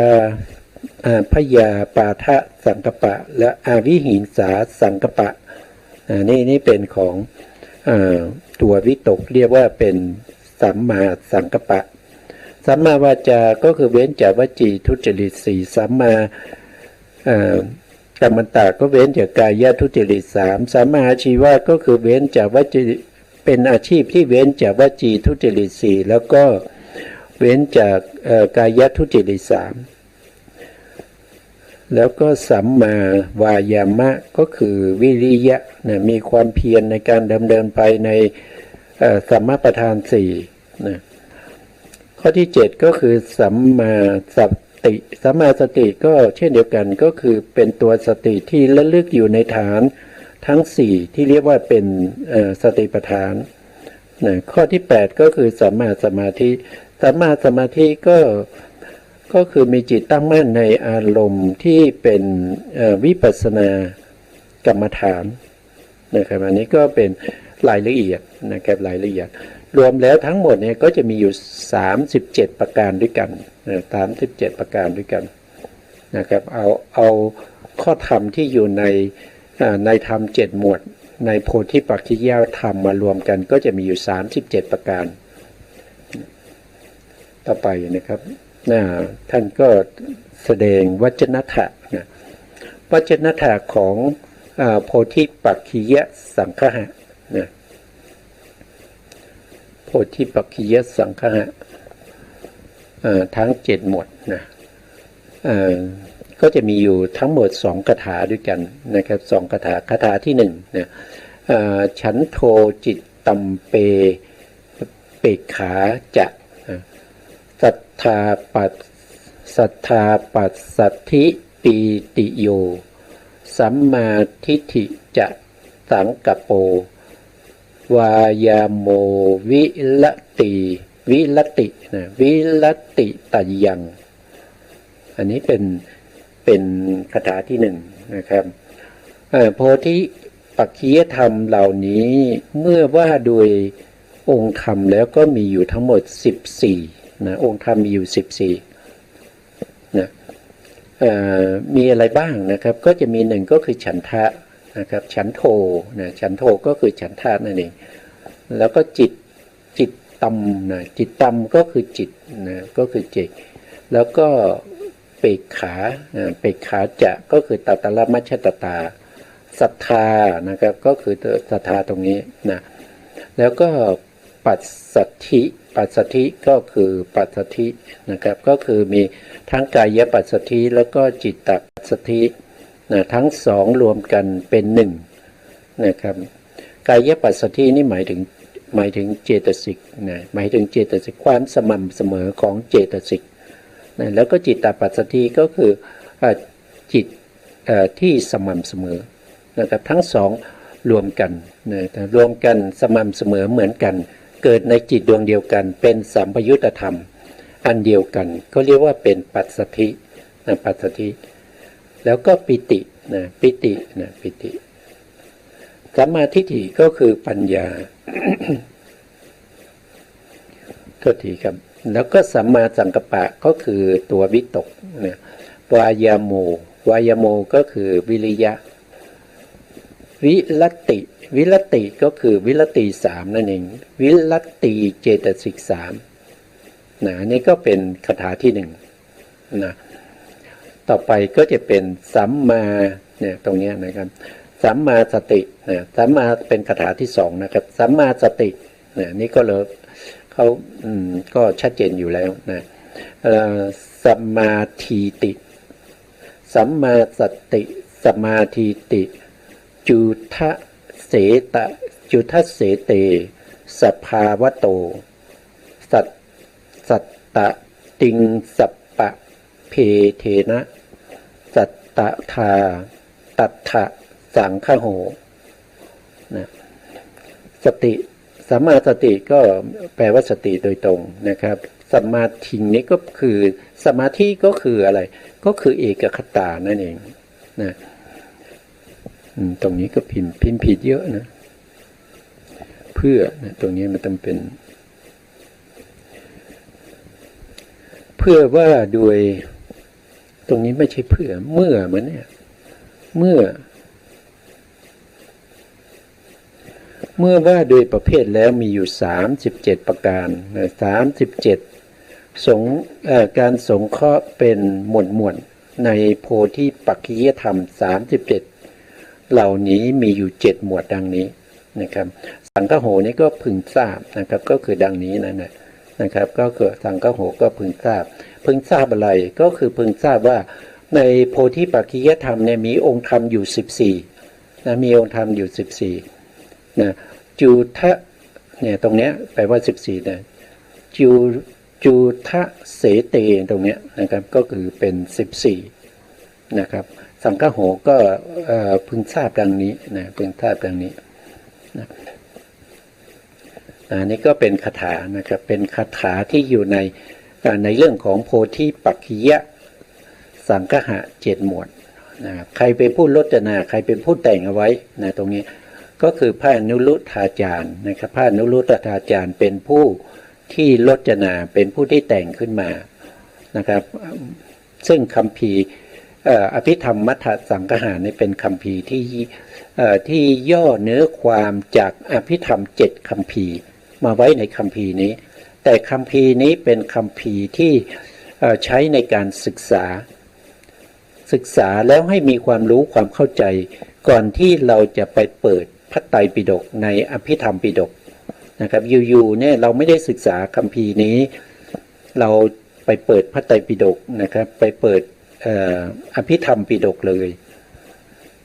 าปาทะสังกัปปะและอวิหิงสาสังกัปปะนี่เป็นของตัววิตกเรียกว่าเป็นสัมมาสังกัปปะสัมมาวาจาก็คือเว้นจากวจีทุจริต4สัมมากัมมันตะก็เว้นจากกายทุจริต3สัมมาอาชีวะก็คือเว้นจากวจีเป็นอาชีพที่เว้นจากวจีทุจริต4แล้วก็เว้นจากกายทุจริต3แล้วก็สัมมาวายามะก็คือวิริยะนะมีความเพียรในการดำเนินไปในสัมมาประธาน4นะข้อที่7ก็คือสัมมาสติสัมมาสติก็เช่นเดียวกันก็คือเป็นตัวสติที่ระลึกอยู่ในฐานทั้ง4ที่เรียกว่าเป็นสติปัฏฐานนะข้อที่8ก็คือสัมมาสมาธิสัมมาสมาธิก็คือมีจิตตั้งมั่นในอารมณ์ที่เป็นวิปัสสนากรรมฐานนะครับอันนี้ก็เป็นรายละเอียดนะครับรายละเอียด รวมแล้วทั้งหมดเนี่ยก็จะมีอยู่37ประการด้วยกัน37ประการด้วยกันนะครับเอาข้อธรรมที่อยู่ในธรรม7หมวดในโพธิปักขิยธรรมมารวมกันก็จะมีอยู่37ประการต่อไปนะครับท่านก็แสดงวจนะถะนะวจนะถะของโพธิปักขิยสังฆะนะโพธิปักขิยสังฆะทั้ง7หมวดนะก็จะมีอยู่ทั้งหมด2คาถาด้วยกันนะครับ2คาถาคาถาที่1นะฉันโทจิตตัมเปเปกขาจะสัทธาปัสสัทธิปีติโยสัมมาทิฏฐิจะสังกัปโปวายาโมวิลตินะวิลติตยังอันนี้เป็นคาถาที่1นะครับโพธิปักขิยธรรมเหล่านี้เมื่อว่าโดยองค์ธรรมแล้วก็มีอยู่ทั้งหมด14นะองค์ธรรมมีอยู่14นะมีอะไรบ้างนะครับก็จะมี1ก็คือฉันทะนะครับฉันโทนะฉันโทก็คือฉันทะนั่นเองแล้วก็จิตตัมนะจิตตัมก็คือจิตนะก็คือจิตแล้วก็เปกขาจะก็คือตัตตละมัชฌตตาศรัทธานะครับก็คือศรัทธาตรงนี้นะแล้วก็ปัสสัทธิก็คือปัสสัทธินะครับก็คือมีทั้งกายปัสสัทธิแล้วก็จิตตปัสสัทธินะทั้ง2รวมกันเป็น1นะครับกายปัสสัทธินี่หมายถึงเจตสิกนะหมายถึงเจตสิกความสม่ำเสมอของเจตสิกนะแล้วก็จิตตปัสสัทธิก็คือจิตที่สม่ำเสมอนะครับทั้ง2รวมกันนะรวมกันสม่ำเสมอเหมือนกันเกิดในจิตดวงเดียวกันเป็นสัมปยุตธรรมอันเดียวกันก็เรียกว่าเป็นปัสสัทธินะปัสสัทธิแล้วก็ปิตินะปิติสัมมาทิฏฐิก็คือปัญญา โทษทีครับแล้วก็สัมมาสังกัปปะก็คือตัววิตกนะวายาโมก็คือวิริยะวิรติก็คือวิรติ3นั่นเองวิรติเจตสิก3นะนี่ก็เป็นคาถาที่1นะต่อไปก็จะเป็นสัมมาเนี่ยตรงนี้นะครับสัมมาสตินะสัมมาเป็นคาถาที่2นะครับสัมมาสตินะนี่ก็เลยเขาก็ชัดเจนอยู่แล้วนะสัมมาทีติสัมมาสติสมาธิติจุทะเสเตสภาวโตสัตตะติงสัปปะเพเทนะสัตตะทาตัทธะสังฆโหนะสติสัมมาสติก็แปลว่าสติโดยตรงนะครับสัมมาทิงนี้ก็คือสมาธิก็คืออะไรก็คือเอกคตานั่นเองนะตรงนี้ก็พิมพ์ผิดเยอะนะเพื่อนะตรงนี้มันต้องเป็นเพื่อว่าโดยตรงนี้ไม่ใช่เพื่อเมื่อมันเนี่ยเมื่อว่าโดยประเภทแล้วมีอยู่37ประการนะ37การสงเคราะห์เป็นหมวดในโพธิปักขิยธรรม37เหล่านี้มีอยู่7หมวดดังนี้นะครับสังฆโหนี่ก็พึงทราบนะครับก็คือดังนี้นะครับก็คือสังฆโหก็พึงทราบอะไรก็คือพึงทราบว่าในโพธิปักขิยธรรมเนี่ยมีองค์ธรรมอยู่14นะมีองค์ธรรมอยู่14นะจุทะเนี่ยตรงเนี้ยแปลว่า14นะจุทะเสเตตรงเนี้ยนะครับก็คือเป็น14นะครับสังฆโหก็พึงทราบดังนี้นะพึงทราบดังนี้นะนี่ก็เป็นคาถานะครับเป็นคาถาที่อยู่ในเรื่องของโพธิปักขิยสังฆะ7หมวดนะใครเป็นผู้รจนาใครเป็นผู้แต่งเอาไว้นะตรงนี้ ก็คือพระอนุรุทธาจารย์นะครับพระอนุรุทธาจารย์เป็นผู้ที่รจนาเป็นผู้ที่แต่งขึ้นมานะครับซึ่งคัมภีร์อภิธรรมมัทธสังฆหานี่เป็นคัมภีร์ที่ย่อเนื้อความจากอภิธรรม7คัมภีร์มาไว้ในคัมภีร์นี้แต่คัมภีร์นี้เป็นคัมภีร์ที่ใช้ในการศึกษาแล้วให้มีความรู้ความเข้าใจก่อนที่เราจะไปเปิดพระไตรปิฎกในอภิธรรมปิฎกนะครับอยู่ๆเนี่ยเราไม่ได้ศึกษาคัมภีร์นี้เราไปเปิดพระไตรปิฎกนะครับไปเปิดอภิธรรมปิฎกเลย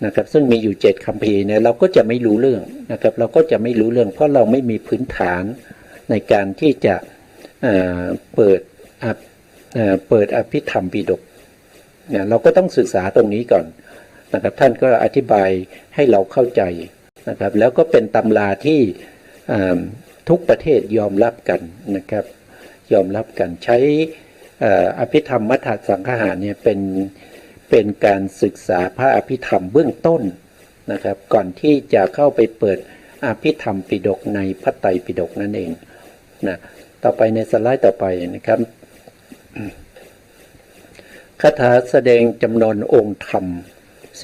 นะครับซึ่งมีอยู่7คัมภีร์เนี่ยเราก็จะไม่รู้เรื่องนะครับเราก็จะไม่รู้เรื่องเพราะเราไม่มีพื้นฐานในการที่จะเปิดอภิธรรมปิฎกเนี่ยเราก็ต้องศึกษาตรงนี้ก่อนนะครับท่านก็อธิบายให้เราเข้าใจนะครับแล้วก็เป็นตำราที่ทุกประเทศยอมรับกันนะครับยอมรับกันใช้อภิธรรมมัทธสังฆหาเนี่ยเป็นการศึกษาพระอภิธรรมเบื้องต้นนะครับก่อนที่จะเข้าไปเปิดอภิธรรมปิฎกในพระไตรปิฎกนั่นเองนะต่อไปในสไลด์ต่อไปนะครับคาถาแสดงจำนวนองค์ธรรม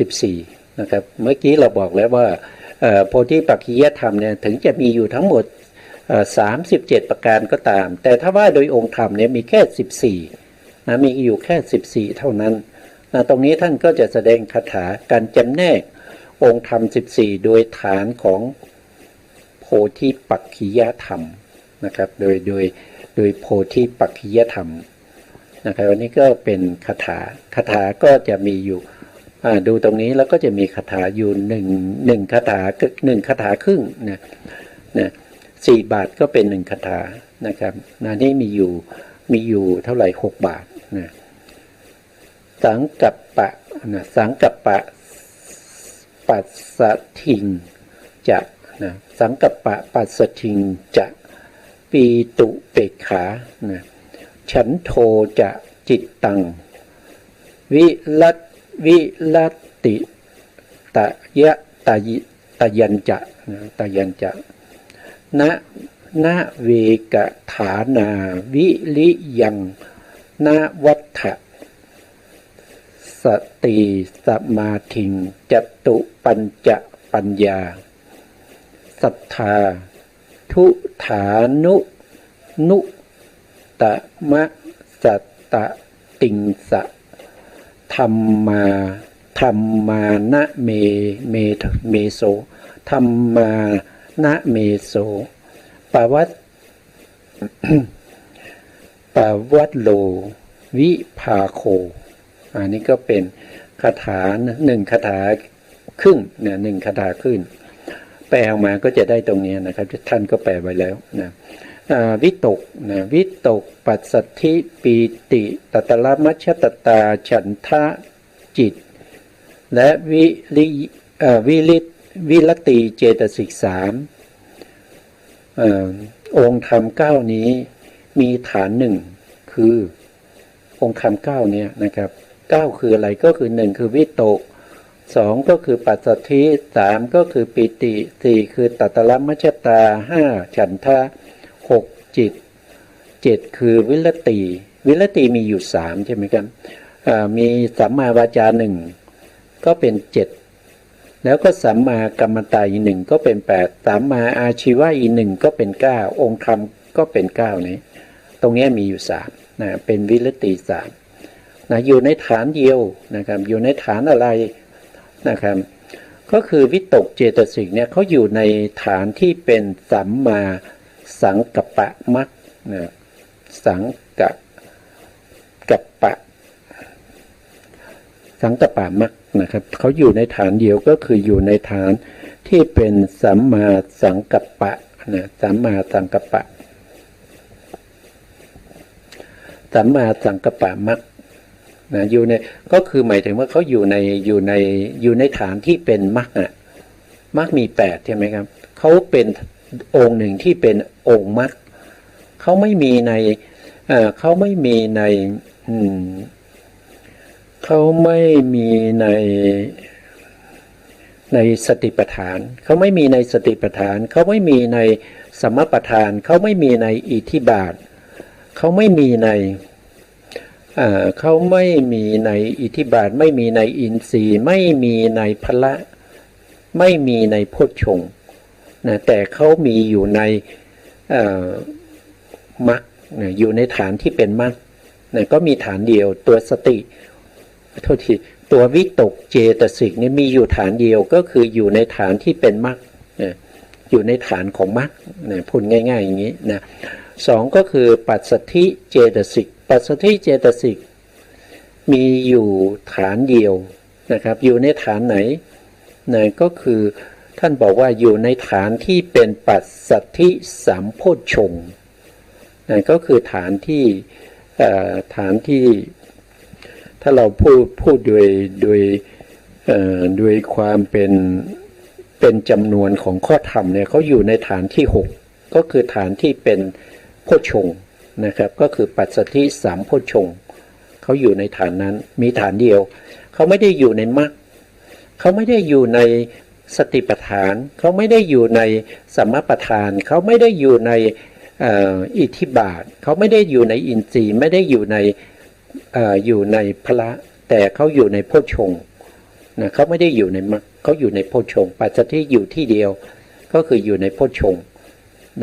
14นะครับเมื่อกี้เราบอกแล้วว่าโพธิปักขิยธรรมเนี่ยถึงจะมีอยู่ทั้งหมด37ประการก็ตามแต่ถ้าว่าโดยองค์ธรรมเนี่ยมีแค่14นะมีอยู่แค่14เท่านั้นนะตรงนี้ท่านก็จะแสดงคาถาการจำแนกองค์ธรรม14โดยฐานของโพธิปักขิยธรรมนะครับโดยโพธิปักขิยธรรมนะครับวันนี้ก็เป็นคาถาก็จะมีอยู่ดูตรงนี้แล้วก็จะมีคาถาอยู่หนึ่งคาถาครึ่งนะ4 บาทก็เป็น1คาถานะครับนี่มีอยู่เท่าไหร่6 บาทนะสังกัปปะปัสสทิงจะนะสังกัปปะปัสสทิงจะปีตุเปกขานะฉันโทจะจิตตังวิลัตติตะยะตยัญจะตยัญจะนะเวกฐานาวิริยังนะวัฏฐะสติสมาธิงจตุปัญจปัญญาศรัทธาทุฐานุตมะสัตตติงสะธรรมานะเมโสธรรมานะเมโสปวัตโลวิภาโคอันนี้ก็เป็นคาถา1คาถาครึ่งเนี่ย1คาถาครึ่งแปลออกมาก็จะได้ตรงนี้นะครับท่านก็แปลไว้แล้วนะวิตกนะวิตกปัสสัทธิปีติตัตระมัชฌตตาฉันทะจิตและวิรติเจตสิก3องค์ธรรม9นี้มีฐาน1คือองค์ธรรม9เนี่ยนะครับ9คืออะไรก็คือ1คือวิตก2ก็คือปัสสัทธิ3ก็คือปิติ4คือตัตระมัชฌตา5ฉันทะ6จิต7คือวิรติมีอยู่3ใช่ไหมครับมีสัมมาวาจา1ก็เป็น7แล้วก็สัมมากัมมันตาอีก1ก็เป็น8สัมมาอาชีวะอีก1ก็เป็น9องค์ธรรมก็เป็น9นี้ตรงนี้มีอยู่3นะเป็นวิรติ3นะอยู่ในฐานเดียวนะครับอยู่ในฐานอะไรนะครับก็คือวิตกเจตสิกเนี่ยเขาอยู่ในฐานที่เป็นสัมมาสังกัปปะมรรคนะสังกัปปะมรรคนะครับเขาอยู่ในฐานเดียวก็คืออยู่ในฐานที่เป็นสัมมาสังกัปปะนะสัมมาสังกัปปะมรรคนะอยู่ในก็คือหมายถึงว่าเขาอยู่ในฐานที่เป็นมรรคอะมรรคมี8ใช่ไหมครับเขาเป็นองค์หนึ่งที่เป็นองค์มรรคเขาไม่มีในเขาไม่มีใน ในสติปัฏฐานเขาไม่มีในสติปัฏฐานเขาไม่มีในสัมมาปัฏฐานเขาไม่มีในอิทธิบาทเขาไม่มีในเขาไม่มีในอิทธิบาทไม่มีในอินทรีย์ไม่มีในพละไม่มีในโพชฌงค์นะแต่เขามีอยู่ในมรรคอยู่ในฐานที่เป็นมรรคนะก็มีฐานเดียวตัวสติโทษทีตัววิตกเจตสิกนี่มีอยู่ฐานเดียวก็คืออยู่ในฐานที่เป็นมรรคนะอยู่ในฐานของมรรคนะพูดง่ายๆอย่างนี้นะสองก็คือปัสสัทธิเจตสิกปัสสัทธิเจตสิกมีอยู่ฐานเดียวนะครับอยู่ในฐานไหนนะก็คือท่านบอกว่าอยู่ในฐานที่เป็นปัสสัทธิสัมโพชฌงค์นะก็คือฐานที่ถ้าเราพูดโดยความเป็นจำนวนของข้อธรรมเนี่ยเขาอยู่ในฐานที่6ก็คือฐานที่เป็นโพชฌงค์นะครับก็คือปัสสัทธิสัมโพชฌงค์เขาอยู่ในฐานนั้นมีฐานเดียวเขาไม่ได้อยู่ในมรรคเขาไม่ได้อยู่ในสติปัฏฐานเขาไม่ได้อยู่ในสัมมาปัฏฐานเขาไม่ได้อยู่ในอิทธิบาทเขาไม่ได้อยู่ในอินทรีย์ไม่ได้อยู่ในพละแต่เขาอยู่ในโพชฌงค์นะเขาไม่ได้อยู่ในมรรคเขาอยู่ในโพชฌงค์ปัสสัทธิอยู่ที่เดียวก็คืออยู่ในโพชฌงค์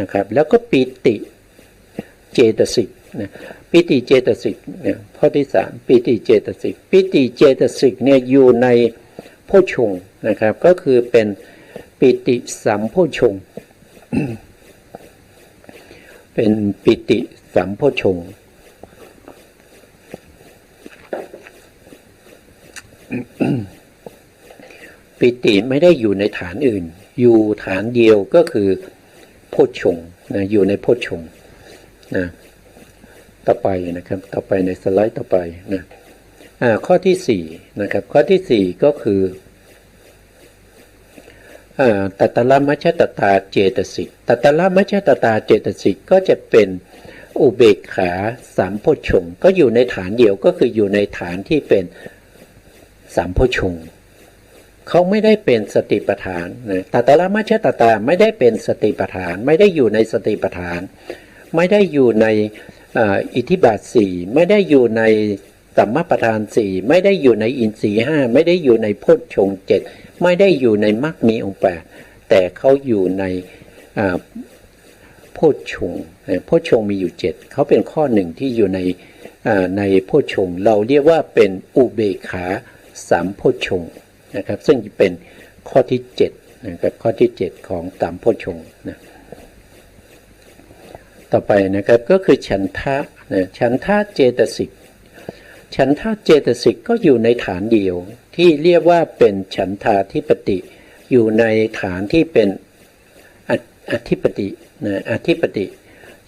นะครับแล้วก็ปิติเจตสิกนะปิติเจตสิกเนี่ยข้อที่3ปิติเจตสิกปิติเจตสิกเนี่ยอยู่ในโพชฌงค์นะครับก็คือเป็นปิติสัมโพชฌงค์ เป็นปิติสัมโพชฌงค์ ปิติไม่ได้อยู่ในฐานอื่นอยู่ฐานเดียวก็คือโพชฌงค์นะอยู่ในโพชฌงค์นะต่อไปนะครับต่อไปในสไลด์ต่อไปนะข้อที่4นะครับข้อที่4ก็คือตัตตละมัชฌตตาเจตสิกตัตตละมัชฌตตาเจตสิกก็จะเป็นอุเบกขาสัมโพชฌงค์ก็อยู่ในฐานเดียวก็คืออยู่ในฐานที่เป็นสัมโพชฌงค์เขาไม่ได้เป็นสติปัฏฐานนะตัตตละมัชฌตตาไม่ได้เป็นสติปัฏฐานไม่ได้อยู่ในสติปัฏฐานไม่ได้อยู่ในอิทธิบาท4ไม่ได้อยู่ในสัมมาปัฏฐาน4ไม่ได้อยู่ในอินทรีย์5ไม่ได้อยู่ในโพชฌงค์7ไม่ได้อยู่ในมรรคมีองค์8แต่เขาอยู่ในโพชฌงค์โพชฌงค์มีอยู่7เขาเป็นข้อหนึ่งที่อยู่ในโพชฌงค์เราเรียกว่าเป็นอุเบกขาสัมโพชฌงค์นะครับซึ่งเป็นข้อที่7นะครับข้อที่7ของสัมโพชฌงค์นะต่อไปนะครับก็คือฉันทะฉันทะเจตสิกฉันทะเจตสิกก็อยู่ในฐานเดียวที่เรียกว่าเป็นฉันทาธิปติอยู่ในฐานที่เป็นอธิปตินะอธิปติ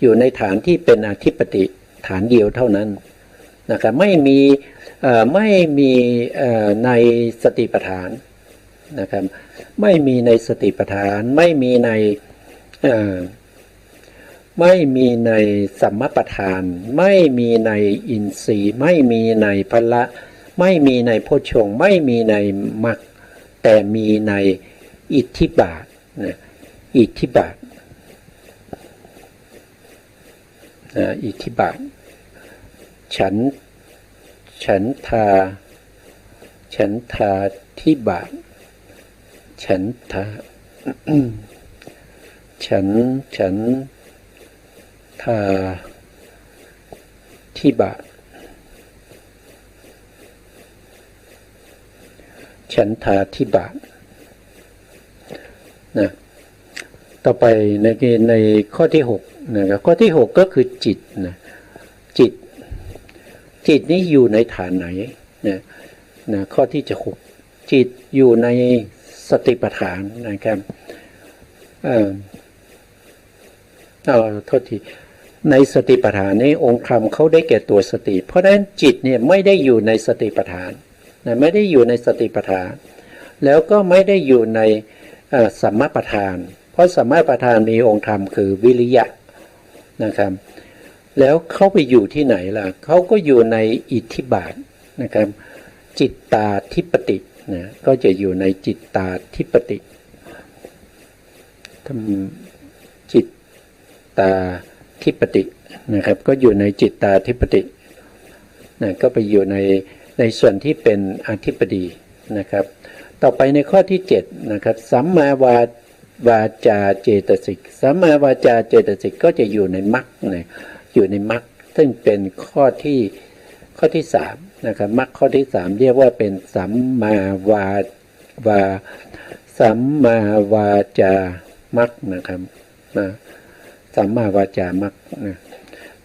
อยู่ในฐานที่เป็นอธิปติฐานเดียวเท่านั้นนะครับไม่มีในสติปัฏฐานนะครับไม่มีในสติปัฏฐานไม่มีในสัมมาปัฏฐานไม่มีในอินทรีย์ไม่มีในพละไม่มีในโพชฌงค์ไม่มีในมรรคแต่มีในอิทธิบาทนะอิทธิบาทอิทธิบาทฉันทาธิบาทฉันทาฉันทาธิบาทฉันทาธิบาทนะต่อไปในข้อที่6นะครับข้อที่6ก็คือจิตนะจิตนี้อยู่ในฐานไหนนะข้อที่จะ6จิตอยู่ในสติปัฏฐานนะครับโทษทีในสติปัฏฐานนี้องค์ธรรมเขาได้แก่ตัวสติเพราะฉะนั้นจิตเนี่ยไม่ได้อยู่ในสติปัฏฐานนะไม่ได้อยู่ในสติปัฏฐานแล้วก็ไม่ได้อยู่ในสัมมาปัฏฐานเพราะสัมมาปัฏฐานมีองค์ธรรมคือวิริยะนะครับแล้วเขาไปอยู่ที่ไหนล่ะเขาก็อยู่ในอิทธิบาทนะครับจิตตาธิปติ นะก็จะอยู่ในจิตตาธิปติจิตตาธิปตินะครับก็อยู่ในจิตตาธิปตินะก็ไปอยู่ในส่วนที่เป็นอธิปดีนะครับต่อไปในข้อที่7นะครับสัมมาวาจาเจตสิกสัมมาวาจาเจตสิกก็จะอยู่ในมรรคนะอยู่ในมรรคซึ่งเป็นข้อที่3นะครับมรรคข้อที่3เรียกว่าเป็นสัมมาวาจามรรคนะครับนะสัมมาวาจามรรคนะ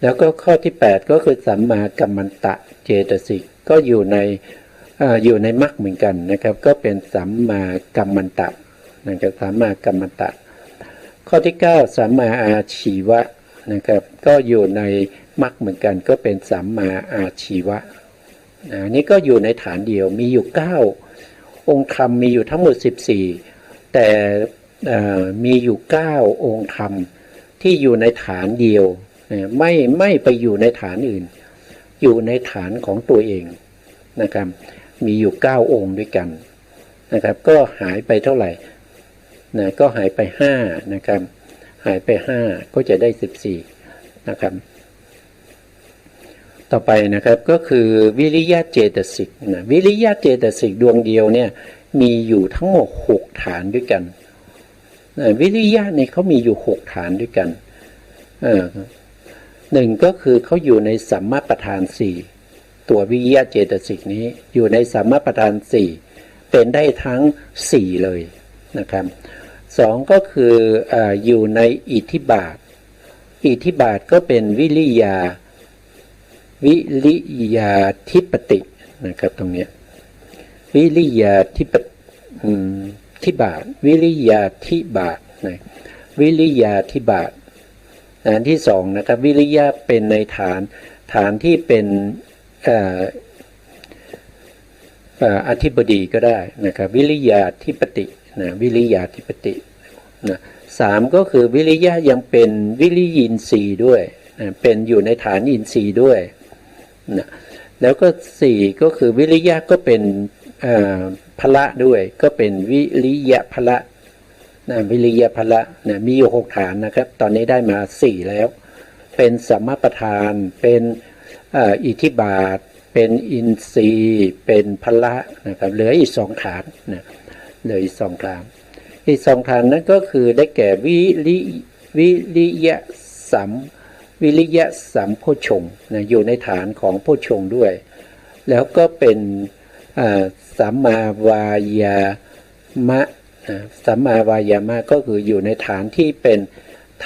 แล้วก็ข้อที่8ก็คือสัมมากัมมันตะเจตสิกก็อยู่ในมรรคเหมือนกันนะครับก็เป็นสัมมากัมมันตะนะครับสัมมากัมมันตะข้อที่9สัมมาอาชีวะนะครับก็อยู่ในมรรคเหมือนกันก็เป็นสัมมาอาชีวะนี่ก็อยู่ในฐานเดียวมีอยู่9องค์ธรรมมีอยู่ทั้งหมด14แต่มีอยู่9องค์ธรรมที่อยู่ในฐานเดียวไม่ไปอยู่ในฐานอื่นอยู่ในฐานของตัวเองนะครับมีอยู่9องค์ด้วยกันนะครับก็หายไปเท่าไหร่นะก็หายไป5นะครับหายไป5ก็จะได้14นะครับต่อไปนะครับก็คือวิริยะเจตสิกนะวิริยะเจตสิกดวงเดียวเนี่ยมีอยู่ทั้งหมด6ฐานด้วยกันวิริยะเนี่ยเขามีอยู่6ฐานด้วยกันหนึ่งก็คือเขาอยู่ในสัมมาประธาน4ตัววิริยะเจตสิกนี้อยู่ในสัมมาประธาน4เป็นได้ทั้ง4เลยนะครับ2ก็คืออยู่ในอิทธิบาทก็เป็นวิริยาธิปตินะครับตรงนี้วิริยาธิบาทวิริยาธิบาทนะวิริยาธิบาทอันที่2นะครับวิริยะเป็นในฐานที่เป็นอธิบดีก็ได้นะครับวิริยาธิปตินะวิริยาธิปตินะ3ก็คือวิริยะยังเป็นวิริยินทรีย์ด้วยนะเป็นอยู่ในฐานอินทรีย์ด้วยนะแล้วก็4ก็คือวิริยะก็เป็นพละด้วยก็เป็นวิริยะพละนะวิริยะพละนะมีอยู่6ฐานนะครับตอนนี้ได้มา4แล้วเป็นสัมมาประธานเป็นอิทธิบาทเป็นอินทรีย์เป็นพละนะครับเหลืออีก2ฐานนะเหลืออีก2ฐานอีก2ฐานนั้นก็คือได้แก่วิริยะสัมโพชฌงค์นะอยู่ในฐานของโพชฌงค์ด้วยแล้วก็เป็นสัมมาวายามะสัมมาวายามะก็คืออยู่ในฐานที่เป็น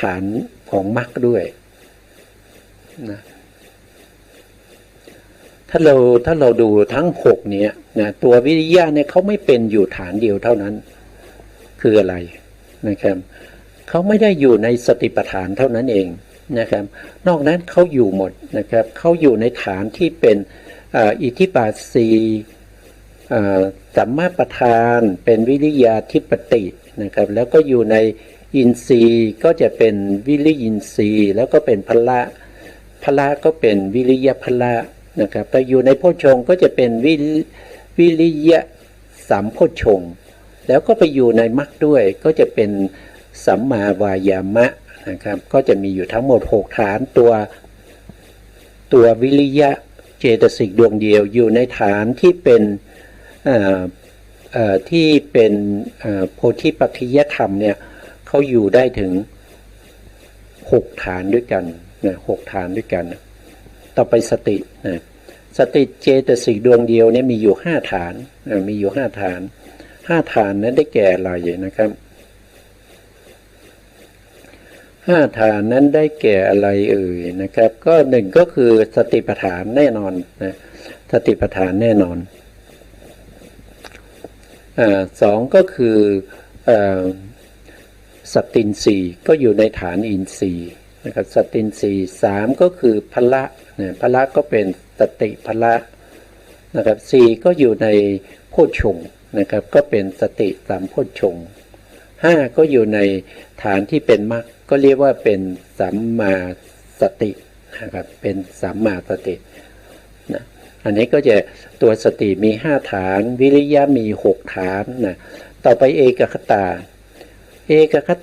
ฐานของมรรคด้วยนะถ้าเราดูทั้ง6เนี้ยนะตัววิริยะเนี่ยเขาไม่เป็นอยู่ฐานเดียวเท่านั้นคืออะไรนะครับเขาไม่ได้อยู่ในสติปัฏฐานเท่านั้นเองนะครับนอกนั้นเขาอยู่หมดนะครับเขาอยู่ในฐานที่เป็นอิทธิบาท4สัมมาประธานเป็นวิริยาธิปตินะครับแล้วก็อยู่ในอินทรีย์ก็จะเป็นวิริยินทรีย์แล้วก็เป็นพละก็เป็นวิริยะพละนะครับแต่อยู่ในโพชฌงค์ก็จะเป็นวิริยะสัมโพชฌงค์แล้วก็ไปอยู่ในมรรคด้วยก็จะเป็นสัมมาวายามะนะครับก็จะมีอยู่ทั้งหมด6ฐานตัววิริยะเจตสิกดวงเดียวอยู่ในฐานที่เป็นโพธิปัจจยธรรมเนี่ยเขาอยู่ได้ถึง6ฐานด้วยกันนะ6ฐานด้วยกันต่อไปสตินะสติเจตสิกดวงเดียวเนี่ยมีอยู่5ฐานมีอยู่5ฐาน5ฐานนั้นได้แก่อะไรนะครับ5ฐานนั้นได้แก่อะไรนะครับก็1ก็คือสติปัฏฐานแน่นอนนะสติปัฏฐานแน่นอน2ก็คือสตินทรีย์ก็อยู่ในฐานอินทรีย์นะครับสตินทรีย์3ก็คือพละนะพละก็เป็นสติพละนะครับ4ก็อยู่ในโพชฌงค์นะครับก็เป็นสติสัมโพชฌงค์5ก็อยู่ในฐานที่เป็นมรรคก็เรียกว่าเป็นสัมมาสตินะครับเป็นสัมมาสตินะ อันนี้ก็จะตัวสติมี5ฐานวิริยะมี6ฐานนะต่อไปเอกค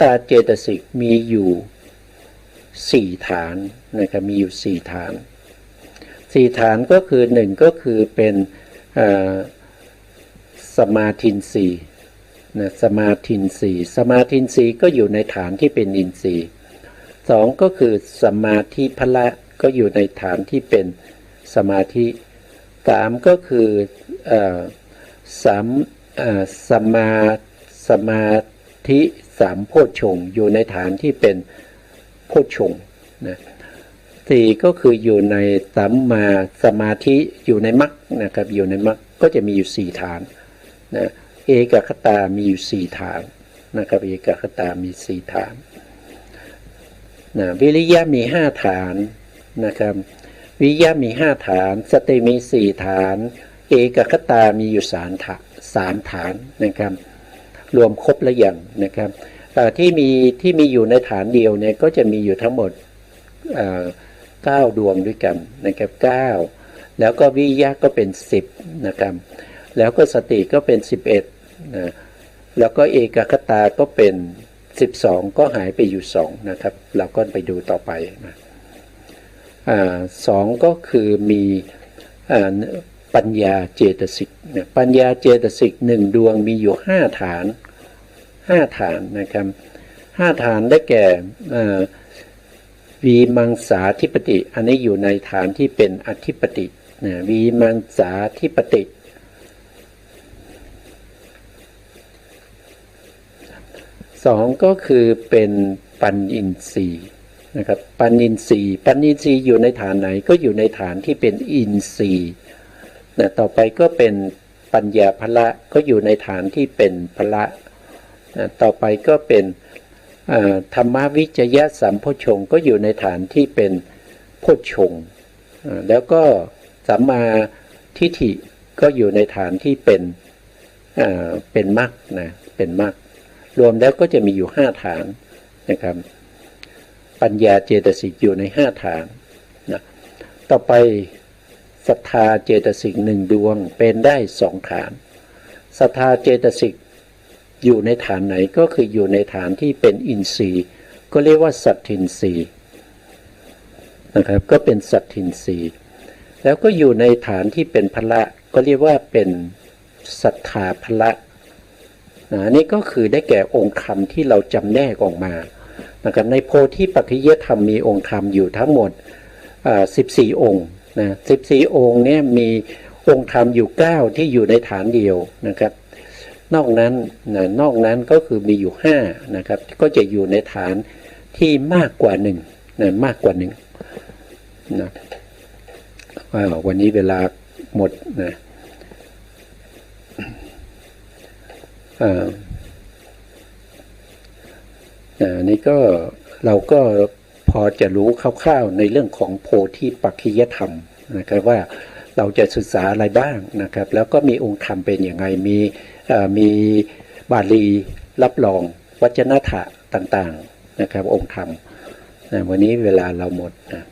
ตาเจตสิกมีอยู่4ฐานนะครับมีอยู่4ฐาน4ฐานก็คือ1ก็คือเป็นสมาธินทรีย์นะสมาธินทรีย์ก็อยู่ในฐานที่เป็นอินทรีย์2ก็คือสมาธิพละก็อยู่ในฐานที่เป็นสมาธิ3ก็คือสมาธิ3โพชฌงค์อยู่ในฐานที่เป็นโพชฌงค์นะ4ก็คืออยู่ในสัมมาสมาธิอยู่ในมรรคนะครับอยู่ในมรรคก็จะมีอยู่4ฐานนะเอกคตามีอยู่4ฐานนะครับเอกคตามี4ฐานนะวิริยะมี5ฐานนะครับวิริยะมี5ฐานสติมี4ฐานเอกคตามีอยู่3ฐานนะครับรวมครบแล้วอย่างนะครับที่มีอยู่ในฐานเดียวเนี่ยก็จะมีอยู่ทั้งหมด9ดวงด้วยกันนะครับ9แล้วก็วิริยะก็เป็น10นะครับแล้วก็สติก็เป็น11นะแล้วก็เอกคตาก็เป็น12ก็หายไปอยู่2นะครับเราก็ไปดูต่อไปนะ2ก็คือมีปัญญาเจตสิกนะปัญญาเจตสิก1ดวงมีอยู่5ฐานนะครับ5ฐานได้แก่วีมังสาธิปติอันนี้อยู่ในฐานที่เป็นอธิปตินะวีมังสาธิปติ2ก็คือเป็นปัญญินทรีย์นะครับปัญญินทรีย์อยู่ในฐานไหนก็อยู่ในฐานที่เป็นอินทรีย์นะต่อไปก็เป็นปัญญาภละก็อยู่ในฐานที่เป็นภละนะต่อไปก็เป็นธรรมวิจยะสัมโพชฌงค์ก็อยู่ในฐานที่เป็นโพชฌงค์แล้วก็สัมมาทิฏฐิก็อยู่ในฐานที่เป็นมรรคนะเป็นมรรครวมแล้วก็จะมีอยู่5ฐานนะครับปัญญาเจตสิกอยู่ใน5ฐานนะต่อไปศรัทธาเจตสิก1ดวงเป็นได้2ฐานศรัทธาเจตสิกอยู่ในฐานไหนก็คืออยู่ในฐานที่เป็นอินทรีย์ก็เรียกว่าสัตทินทรีย์นะครับก็เป็นสัตทินทรีย์แล้วก็อยู่ในฐานที่เป็นพละก็เรียกว่าเป็นศรัทธาพละนี่ก็คือได้แก่องค์ธรรมที่เราจำแนกออกมานะครับในโพธิปัจจยธรรมมีองค์ธรรมอยู่ทั้งหมด14องค์นะ14องค์เนี่ยมีองค์ธรรมอยู่9ที่อยู่ในฐานเดียวนะครับนอกนั้นก็คือมีอยู่5นะครับก็จะอยู่ในฐานที่มากกว่า1นะมากกว่า1นะวันนี้เวลาหมดนะนี่ก็เราก็พอจะรู้คร่าวๆในเรื่องของโพธิปัจจยธรรมนะครับว่าเราจะศึกษาอะไรบ้างนะครับแล้วก็มีองค์ธรรมเป็นอย่างไรมีบาลีรับรองวจนะถะต่างๆนะครับองค์ธรรมวันนี้เวลาเราหมดนะ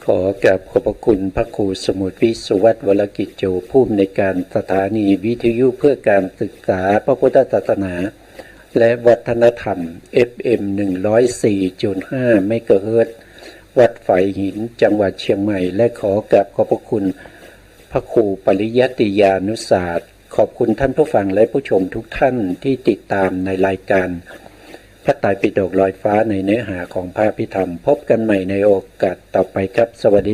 ขอกราบขอบพระคุณพระครูสมุทรวิสุวัฒน์วรกิจโจผู้อำนวยการสถานีวิทยุเพื่อการศึกษาพระพุทธศาสนาและวัฒนธรรม FM 104.5 เมกะเฮิรตซ์วัดฝายหินจังหวัดเชียงใหม่และขอกราบขอบพระคุณพระครูปริยัติยานุศาสตร์ขอบคุณท่านผู้ฟังและผู้ชมทุกท่านที่ติดตามในรายการพระไตรปิฎกลอยฟ้าในเนื้อหาของพระอภิธรรมพบกันใหม่ในโอกาสต่อไปครับสวัสดี